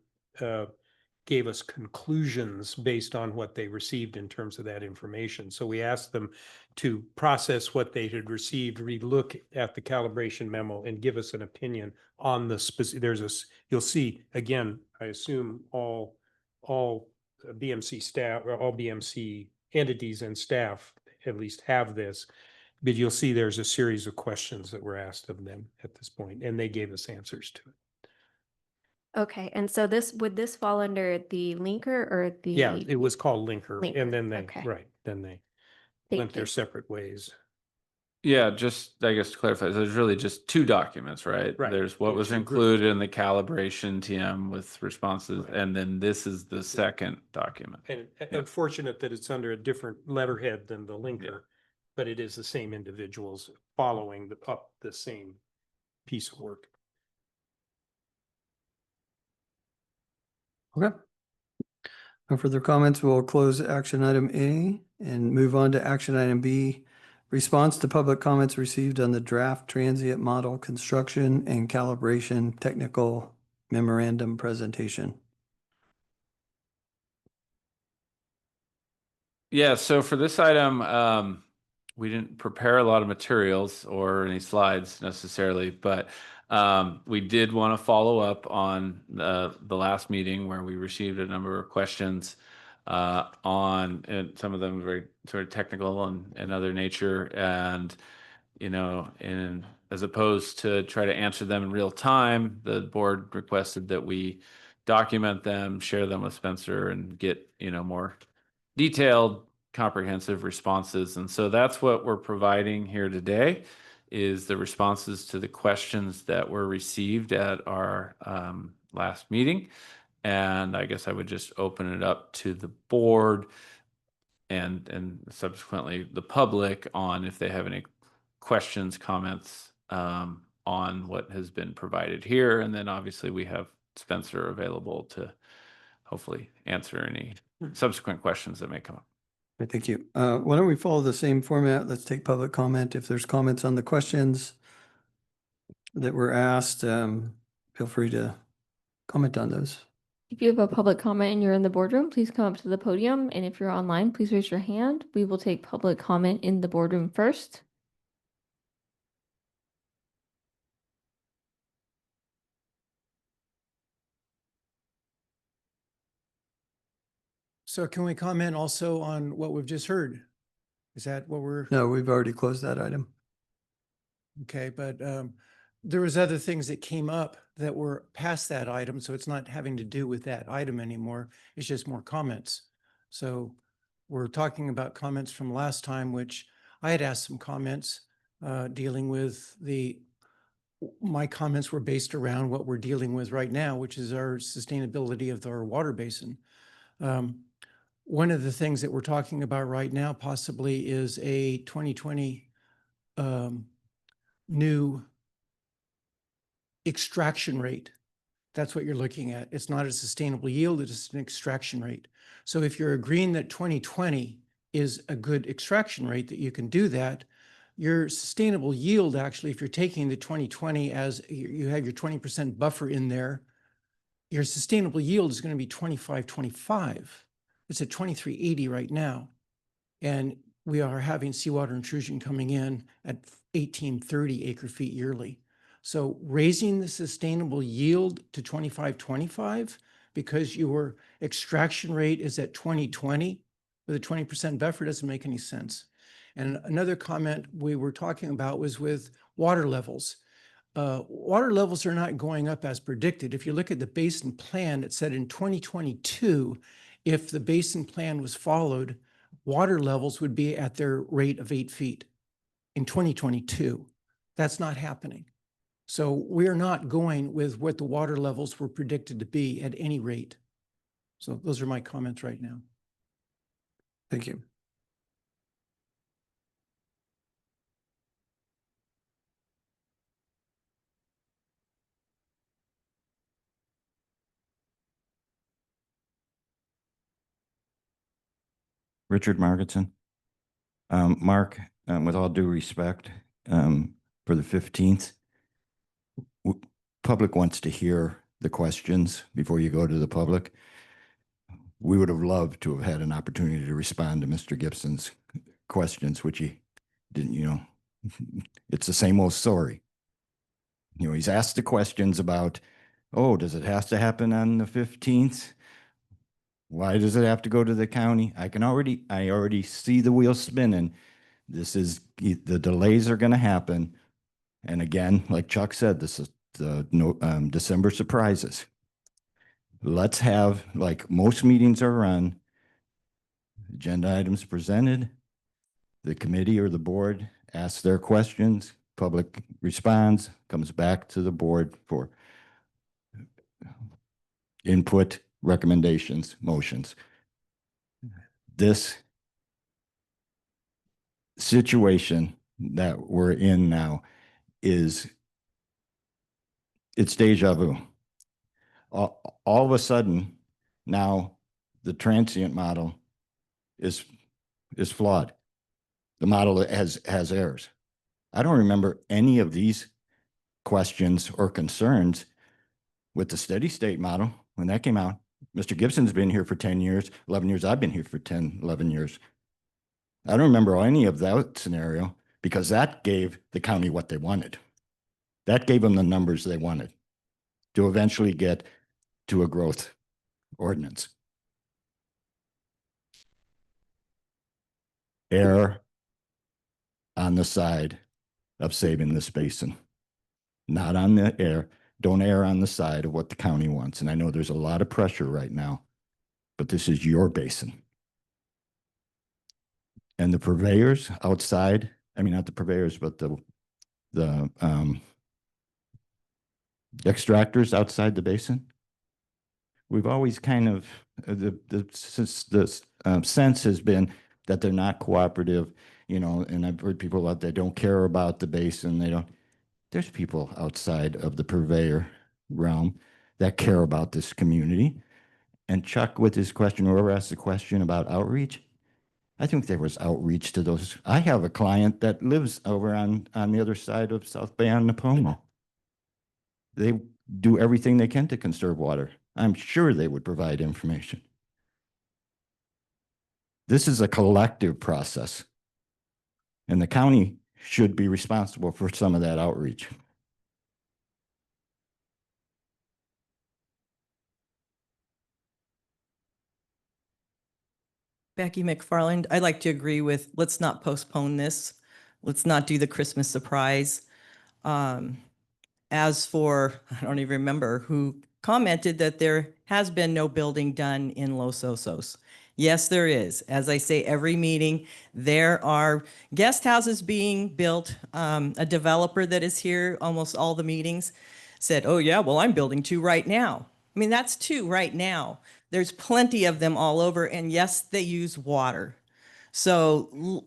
gave us conclusions based on what they received in terms of that information. So we asked them to process what they had received, relook at the calibration memo and give us an opinion on the specific, you'll see, again, I assume all BMC staff, or all BMC entities and staff at least have this, but you'll see there's a series of questions that were asked of them at this point, and they gave us answers to it. Okay, and so would this fall under the linker or the? Yeah, it was called Linker, Linker, and then okay. then they Thank went their you. separate ways. Yeah, just, I guess to clarify, there's really just two documents, right? Right. There's what There's was two included in the calibration TM with responses, and then this is the second document. And unfortunate that it's under a different letterhead than the Linker, but it is the same individuals following up the same piece of work. Okay. No further comments. We'll close action item A and move on to action item B. Response to public comments received on the draft transient model construction and calibration technical memorandum presentation. Yeah, so for this item, we didn't prepare a lot of materials or any slides necessarily, but we did want to follow up on the last meeting where we received a number of questions on, and some of them very sort of technical and other nature, and you know, and as opposed to try to answer them in real time, the board requested that we document them, share them with Spencer, and get, you know, more detailed, comprehensive responses. And so that's what we're providing here today, is the responses to the questions that were received at our last meeting. And I guess I would just open it up to the board and subsequently the public on if they have any questions, comments on what has been provided here. And then obviously we have Spencer available to hopefully answer any subsequent questions that may come up. Okay, thank you. Why don't we follow the same format? Let's take public comment. If there's comments on the questions that were asked, feel free to comment on those. If you have a public comment and you're in the boardroom, please come up to the podium. And if you're online, please raise your hand. We will take public comment in the boardroom first. So can we comment also on what we've just heard? Is that what we're? No, we've already closed that item. Okay, but there was other things that came up that were past that item, so it's not having to do with that item anymore. It's just more comments. So we're talking about comments from last time, which I had asked some comments dealing with my comments were based around what we're dealing with right now, which is our sustainability of our water basin. One of the things that we're talking about right now possibly is a 2020 new extraction rate. That's what you're looking at. It's not a sustainable yield, it's an extraction rate. So if you're agreeing that 2020 is a good extraction rate, that you can do that, your sustainable yield, actually, if you're taking the 2020 as you have your 20% buffer in there, your sustainable yield is going to be 25.25. It's at 23.80 right now. And we are having seawater intrusion coming in at 1830 acre feet yearly. So raising the sustainable yield to 2525 because your extraction rate is at 2020 with a 20% buffer doesn't make any sense. And another comment we were talking about was with water levels. Water levels are not going up as predicted. If you look at the basin plan, it said in 2022, if the basin plan was followed, water levels would be at their rate of 8 feet in 2022. That's not happening. So we're not going with what the water levels were predicted to be at any rate. So those are my comments right now. Thank you. Richard Margetson. Mark, with all due respect, for the 15th, public wants to hear the questions before you go to the public. We would have loved to have had an opportunity to respond to Mr. Gibson's questions, which he didn't, it's the same old story. He's asked the questions about, oh, does it have to happen on the 15th? Why does it have to go to the county? I already see the wheels spinning. The delays are going to happen. And again, like Chuck said, this is the December surprises. Let's have, like most meetings are run, agenda items presented, the committee or the board asks their questions, public responds, comes back to the board for input, recommendations, motions. This situation that we're in now it's deja vu. All of a sudden, now the transient model is flawed. The model has errors. I don't remember any of these questions or concerns with the steady state model when that came out. Mr. Gibson's been here for 10 years, 11 years. I've been here for 10, 11 years. I don't remember any of that scenario because that gave the county what they wanted. That gave them the numbers they wanted to eventually get to a growth ordinance. Err on the side of saving this basin, not on the air. Don't err on the side of what the county wants. And I know there's a lot of pressure right now, but this is your basin. And the purveyors outside, I mean, not the purveyors, but the extractors outside the basin. We've always kind of, the sense has been that they're not cooperative, and I've heard people out there don't care about the basin. There's people outside of the purveyor realm that care about this community. And Chuck, with his question, whoever asked the question about outreach, I think there was outreach to those. I have a client that lives over on the other side of South Bay on Napomo. They do everything they can to conserve water. I'm sure they would provide information. This is a collective process, and the county should be responsible for some of that outreach. Becky McFarland, I'd like to agree with, let's not postpone this. Let's not do the Christmas surprise. As for, I don't even remember who commented that there has been no building done in Los Osos. Yes, there is. As I say, every meeting, there are guest houses being built. A developer that is here almost all the meetings said, oh yeah, well, I'm building 2 right now. I mean, that's 2 right now. There's plenty of them all over. And yes, they use water. So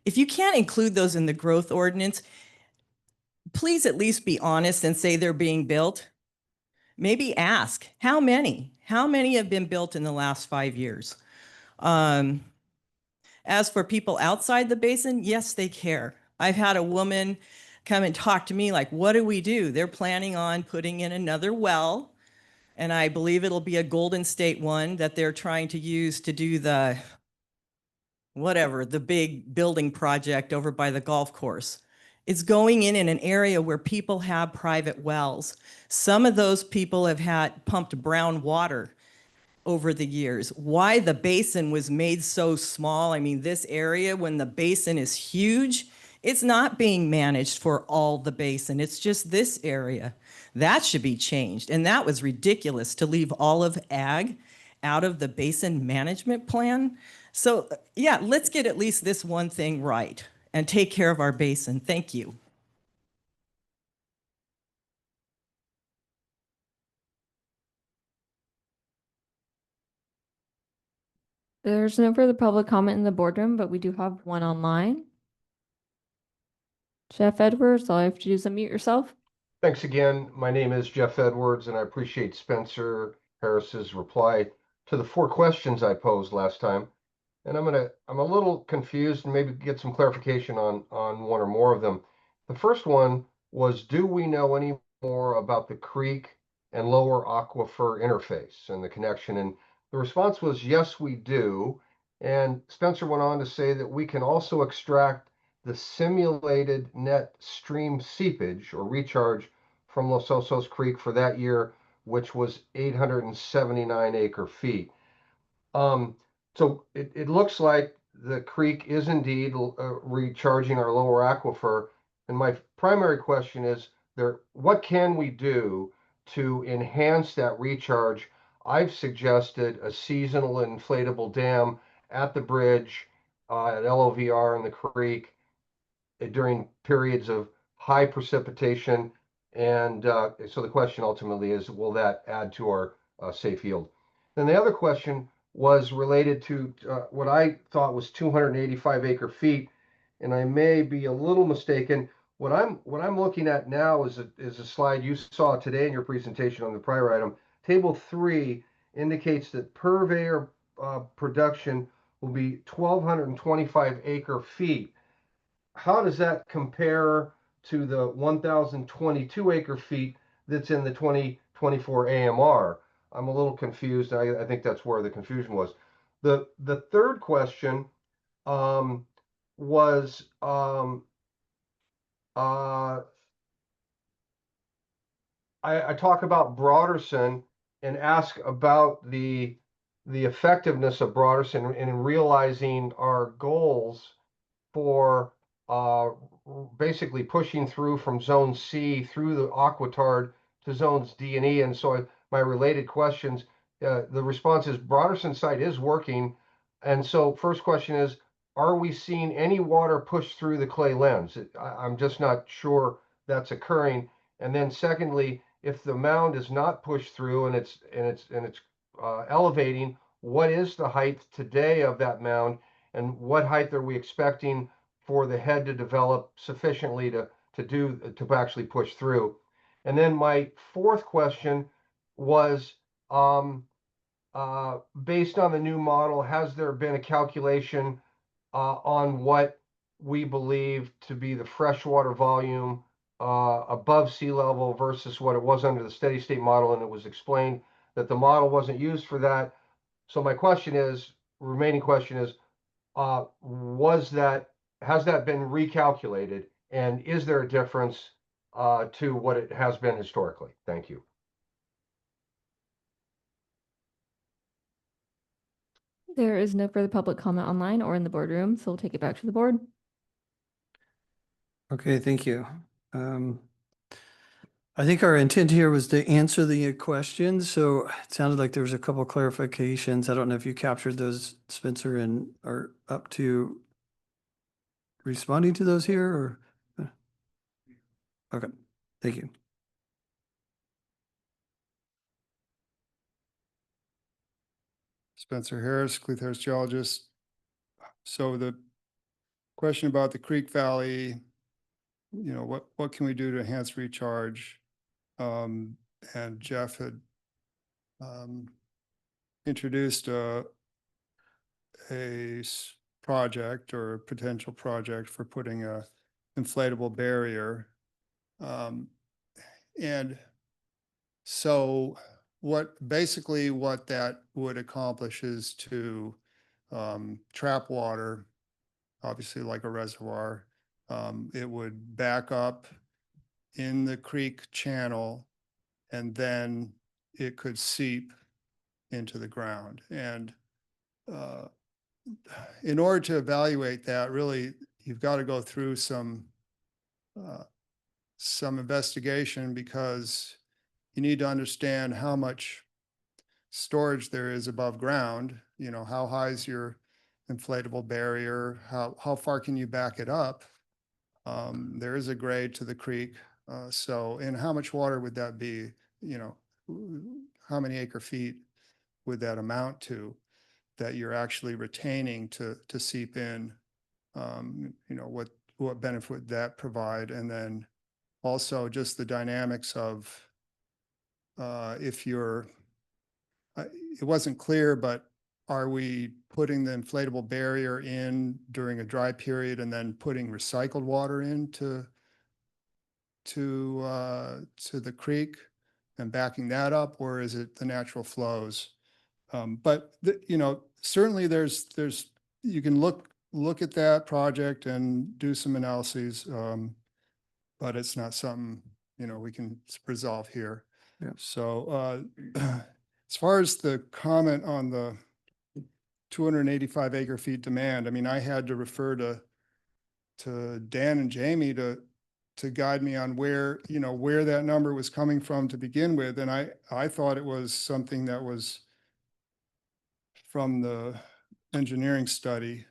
if you can't include those in the growth ordinance, please at least be honest and say they're being built. Maybe ask, how many? How many have been built in the last 5 years? As for people outside the basin, yes, they care. I've had a woman come and talk to me like, what do we do? They're planning on putting in another well, and I believe it'll be a Golden State one that they're trying to use to do the whatever, the big building project over by the golf course. It's going in an area where people have private wells. Some of those people have had pumped brown water over the years. Why the basin was made so small, I mean, this area, when the basin is huge, it's not being managed for all the basin. It's just this area. That should be changed. And that was ridiculous to leave all of ag out of the basin management plan. So yeah, let's get at least this one thing right and take care of our basin. Thank you. There's no further public comment in the boardroom, but we do have one online. Jeff Edwards, all you have to do is unmute yourself. Thanks again. My name is Jeff Edwards, and I appreciate Spencer Harris's reply to the 4 questions I posed last time. And I'm a little confused and maybe get some clarification on one or more of them. The first one was, do we know any more about the creek and lower aquifer interface and the connection? And the response was, yes, we do. And Spencer went on to say that we can also extract the simulated net stream seepage or recharge from Los Osos Creek for that year, which was 879 acre feet. So it looks like the creek is indeed recharging our lower aquifer. And my primary question is what can we do to enhance that recharge? I've suggested a seasonal inflatable dam at the bridge, at LOVR in the creek during periods of high precipitation. And so the question ultimately is, will that add to our safe yield? Then the other question was related to what I thought was 285 acre feet, and I may be a little mistaken. What I'm looking at now is a slide you saw today in your presentation on the prior item. Table 3 indicates that purveyor production will be 1,225 acre feet. How does that compare to the 1,022 acre feet that's in the 2024 AMR? I'm a little confused. I think that's where the confusion was. The third question was I talk about Broderson and ask about the effectiveness of Broderson in realizing our goals for basically pushing through from zone C through the aquitard to zones D and E. And so my related questions, the response is Broderson site is working. And so first question is, are we seeing any water push through the clay lens? I'm just not sure that's occurring. And then secondly, if the mound is not pushed through and it's elevating, what is the height today of that mound, and what height are we expecting for the head to develop sufficiently to actually push through? And then my fourth question was, based on the new model, has there been a calculation on what we believe to be the freshwater volume above sea level versus what it was under the steady state model? And it was explained that the model wasn't used for that. So my question is, remaining question is, has that been recalculated, and is there a difference to what it has been historically? Thank you. There is no further public comment online or in the boardroom, so we'll take it back to the board. Okay, thank you. I think our intent here was to answer the questions, so it sounded like there was a couple clarifications. I don't know if you captured those, Spencer, and are up to responding to those here, or? Okay, thank you. Spencer Harris, Cleeth Harris geologist. So the question about the Creek Valley, what can we do to enhance recharge? And Jeff had introduced a project or a potential project for putting a inflatable barrier. And so what that would accomplish is to trap water, obviously like a reservoir. It would back up in the creek channel, and then it could seep into the ground. And in order to evaluate that, really, you've got to go through some investigation, because you need to understand how much storage there is above ground. You know, how high is your inflatable barrier? How far can you back it up? There is a grade to the creek. And how much water would that be? You know, how many acre feet would that amount to that you're actually retaining to seep in? You know, what benefit would that provide? And then also just the dynamics of if you're, it wasn't clear, but are we putting the inflatable barrier in during a dry period and then putting recycled water into the creek and backing that up, or is it the natural flows? But you know, certainly there's you can look at that project and do some analyses, but it's not something, you know, we can resolve here. Yeah. So as far as the comment on the 285 acre feet demand, I mean, I had to refer to Dan and Jamie to guide me on where, you know, where that number was coming from to begin with. And I thought it was something that was from the engineering study.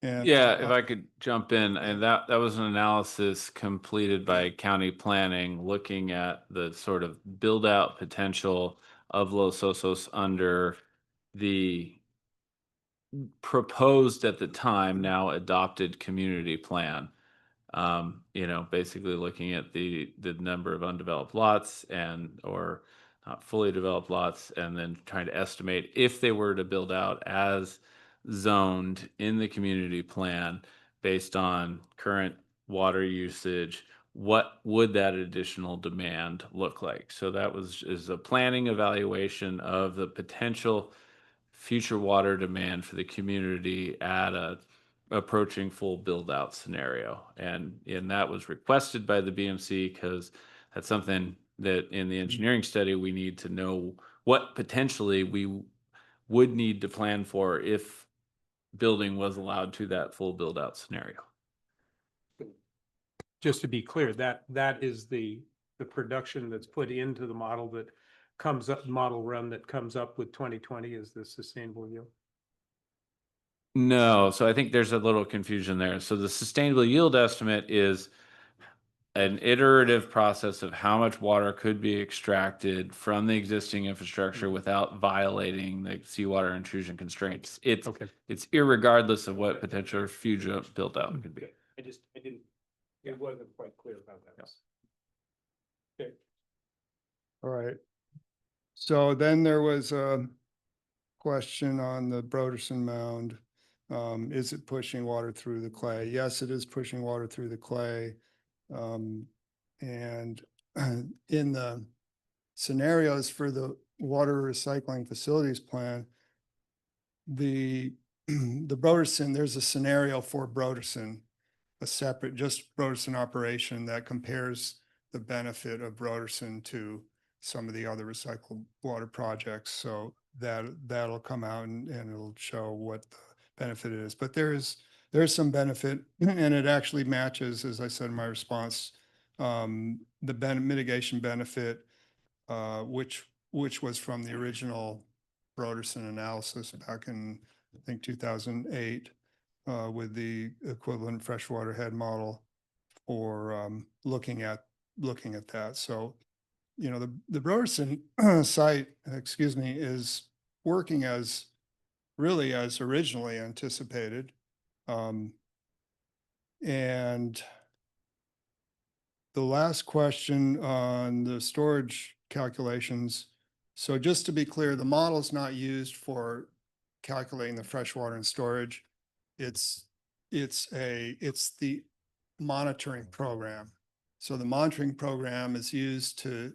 And Yeah, if I could jump in, and that was an analysis completed by county planning, looking at the sort of build out potential of Los Osos under the proposed at the time, now adopted community plan. You know, basically looking at the number of undeveloped lots or not fully developed lots, and then trying to estimate if they were to build out as zoned in the community plan based on current water usage, what would that additional demand look like? So that is a planning evaluation of the potential future water demand for the community at a approaching full build out scenario. And that was requested by the BMC because that's something that in the engineering study, we need to know what potentially we would need to plan for if building was allowed to that full build out scenario. Just to be clear, that is the production that's put into the model that comes up, model run that comes up with 2020 is the sustainable yield. No, so I think there's a little confusion there. So the sustainable yield estimate is an iterative process of how much water could be extracted from the existing infrastructure without violating the seawater intrusion constraints. It's irregardless of what potential future build out could be. It wasn't quite clear about that. Okay. all right. So then there was a question on the Broderson Mound. Is it pushing water through the clay? Yes, it is pushing water through the clay. And in the scenarios for the water recycling facilities plan, the Broderson, there's a scenario for Broderson, a separate, just Broderson operation that compares the benefit of Broderson to some of the other recycled water projects. So that'll come out and it'll show what the benefit is. But there's some benefit, and it actually matches, as I said in my response, the mitigation benefit, which was from the original Broderson analysis back in, I think, 2008, with the equivalent freshwater head model for looking at that. So, you know, the Broderson site, is working as originally anticipated. And the last question on the storage calculations. So just to be clear, the model is not used for calculating the freshwater and storage. It's the monitoring program. So the monitoring program is used to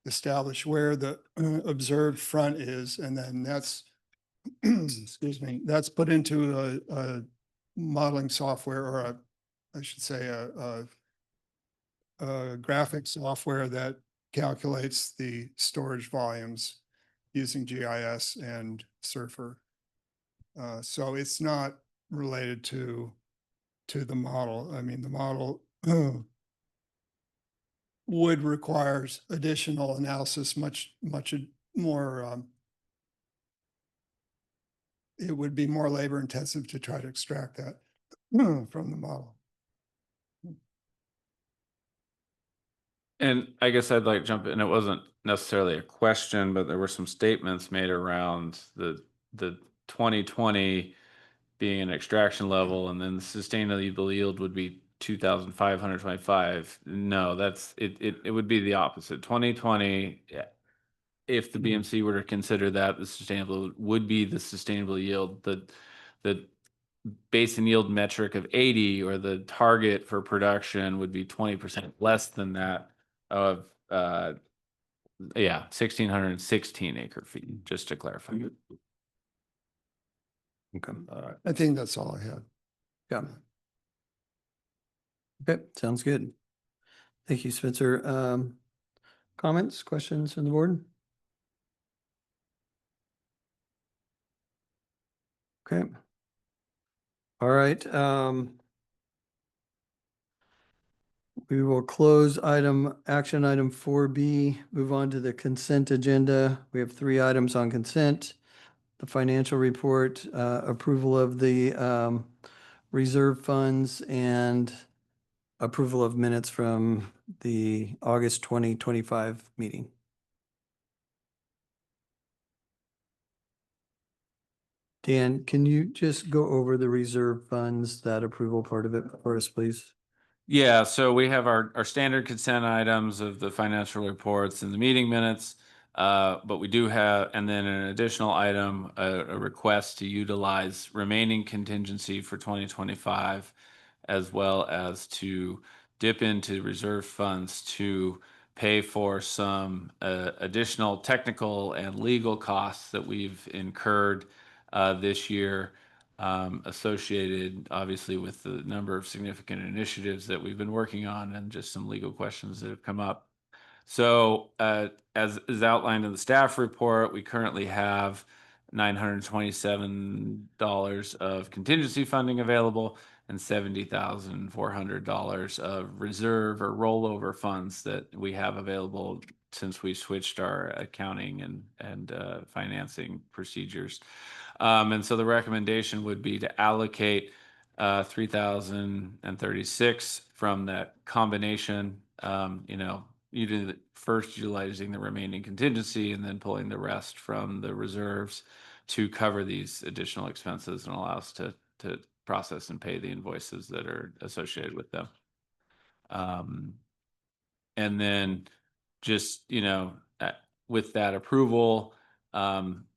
establish where the observed front is, and then that's excuse me, that's put into a modeling software or I should say a graphic software that calculates the storage volumes using GIS and Surfer. So it's not related to the model. I mean, the model would require additional analysis, much more. It would be more labor intensive to try to extract that from the model. And I guess I'd like to jump in. It wasn't necessarily a question, but there were some statements made around the 2020 being an extraction level, and then the sustainable yield would be 2,525. No, that's it. It would be the opposite. 2020, if the BMC were to consider that the sustainable would be the sustainable yield, the basin yield metric of 80 or the target for production would be 20% less than that of 1,616 acre feet, just to clarify. Okay. I think that's all I had. Yeah. Okay, sounds good. Thank you, Spencer. Comments, questions from the board? Okay. All right. We will close action item 4B, move on to the consent agenda. We have 3 items on consent. The financial report, approval of the reserve funds, and approval of minutes from the August 2025 meeting. Dan, can you just go over the reserve funds, that approval part of it for us, please? Yeah, so we have our standard consent items of the financial reports and the meeting minutes. But we do have, and then an additional item, a request to utilize remaining contingency for 2025, as well as to dip into reserve funds to pay for some additional technical and legal costs that we've incurred this year, associated obviously with the number of significant initiatives that we've been working on and just some legal questions that have come up. So as is outlined in the staff report, we currently have $927 of contingency funding available and $70,400 of reserve or rollover funds that we have available since we switched our accounting and financing procedures. And so the recommendation would be to allocate 3,036 from that combination, first utilizing the remaining contingency and then pulling the rest from the reserves to cover these additional expenses and allow us to process and pay the invoices that are associated with them. And then just, with that approval,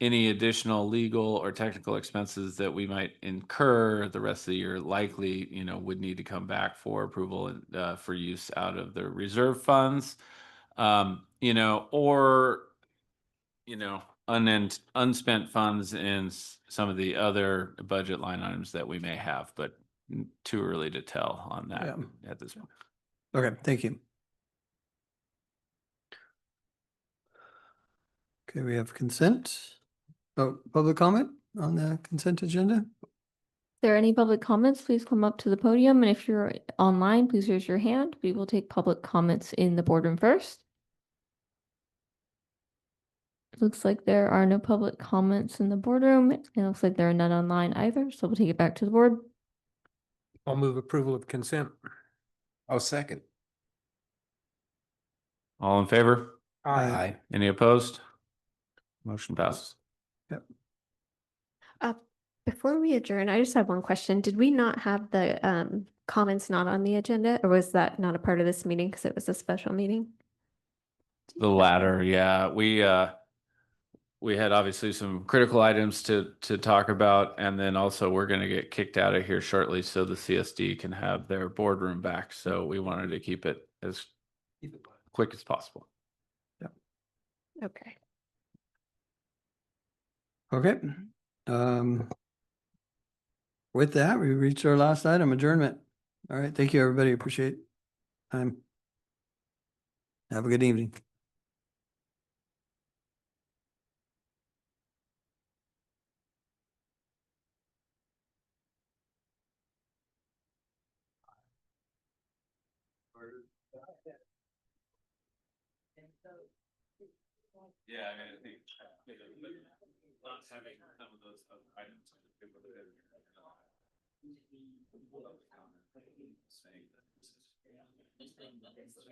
any additional legal or technical expenses that we might incur the rest of the year likely, would need to come back for approval and for use out of the reserve funds, or unspent funds in some of the other budget line items that we may have, but too early to tell on that at this point. Okay, thank you. Okay, we have consent. Oh, public comment on the consent agenda? If there are any public comments, please come up to the podium. And if you're online, please raise your hand. We will take public comments in the boardroom first. Looks like there are no public comments in the boardroom. It looks like there are none online either. So we'll take it back to the board. I'll move approval of consent. Oh, second. All in favor? Aye. Any opposed? Motion passes. Yep. Before we adjourn, I just have one question. Did we not have the comments not on the agenda, or was that not a part of this meeting because it was a special meeting? The latter, yeah. We had obviously some critical items to talk about, and then also we're going to get kicked out of here shortly so the CSD can have their boardroom back. So we wanted to keep it as quick as possible. Okay. Okay. With that, we reached our last item, adjournment. All right, thank you, everybody. Appreciate time. Have a good evening. Yeah, I mean, I think not having some of those other items. Saying that this is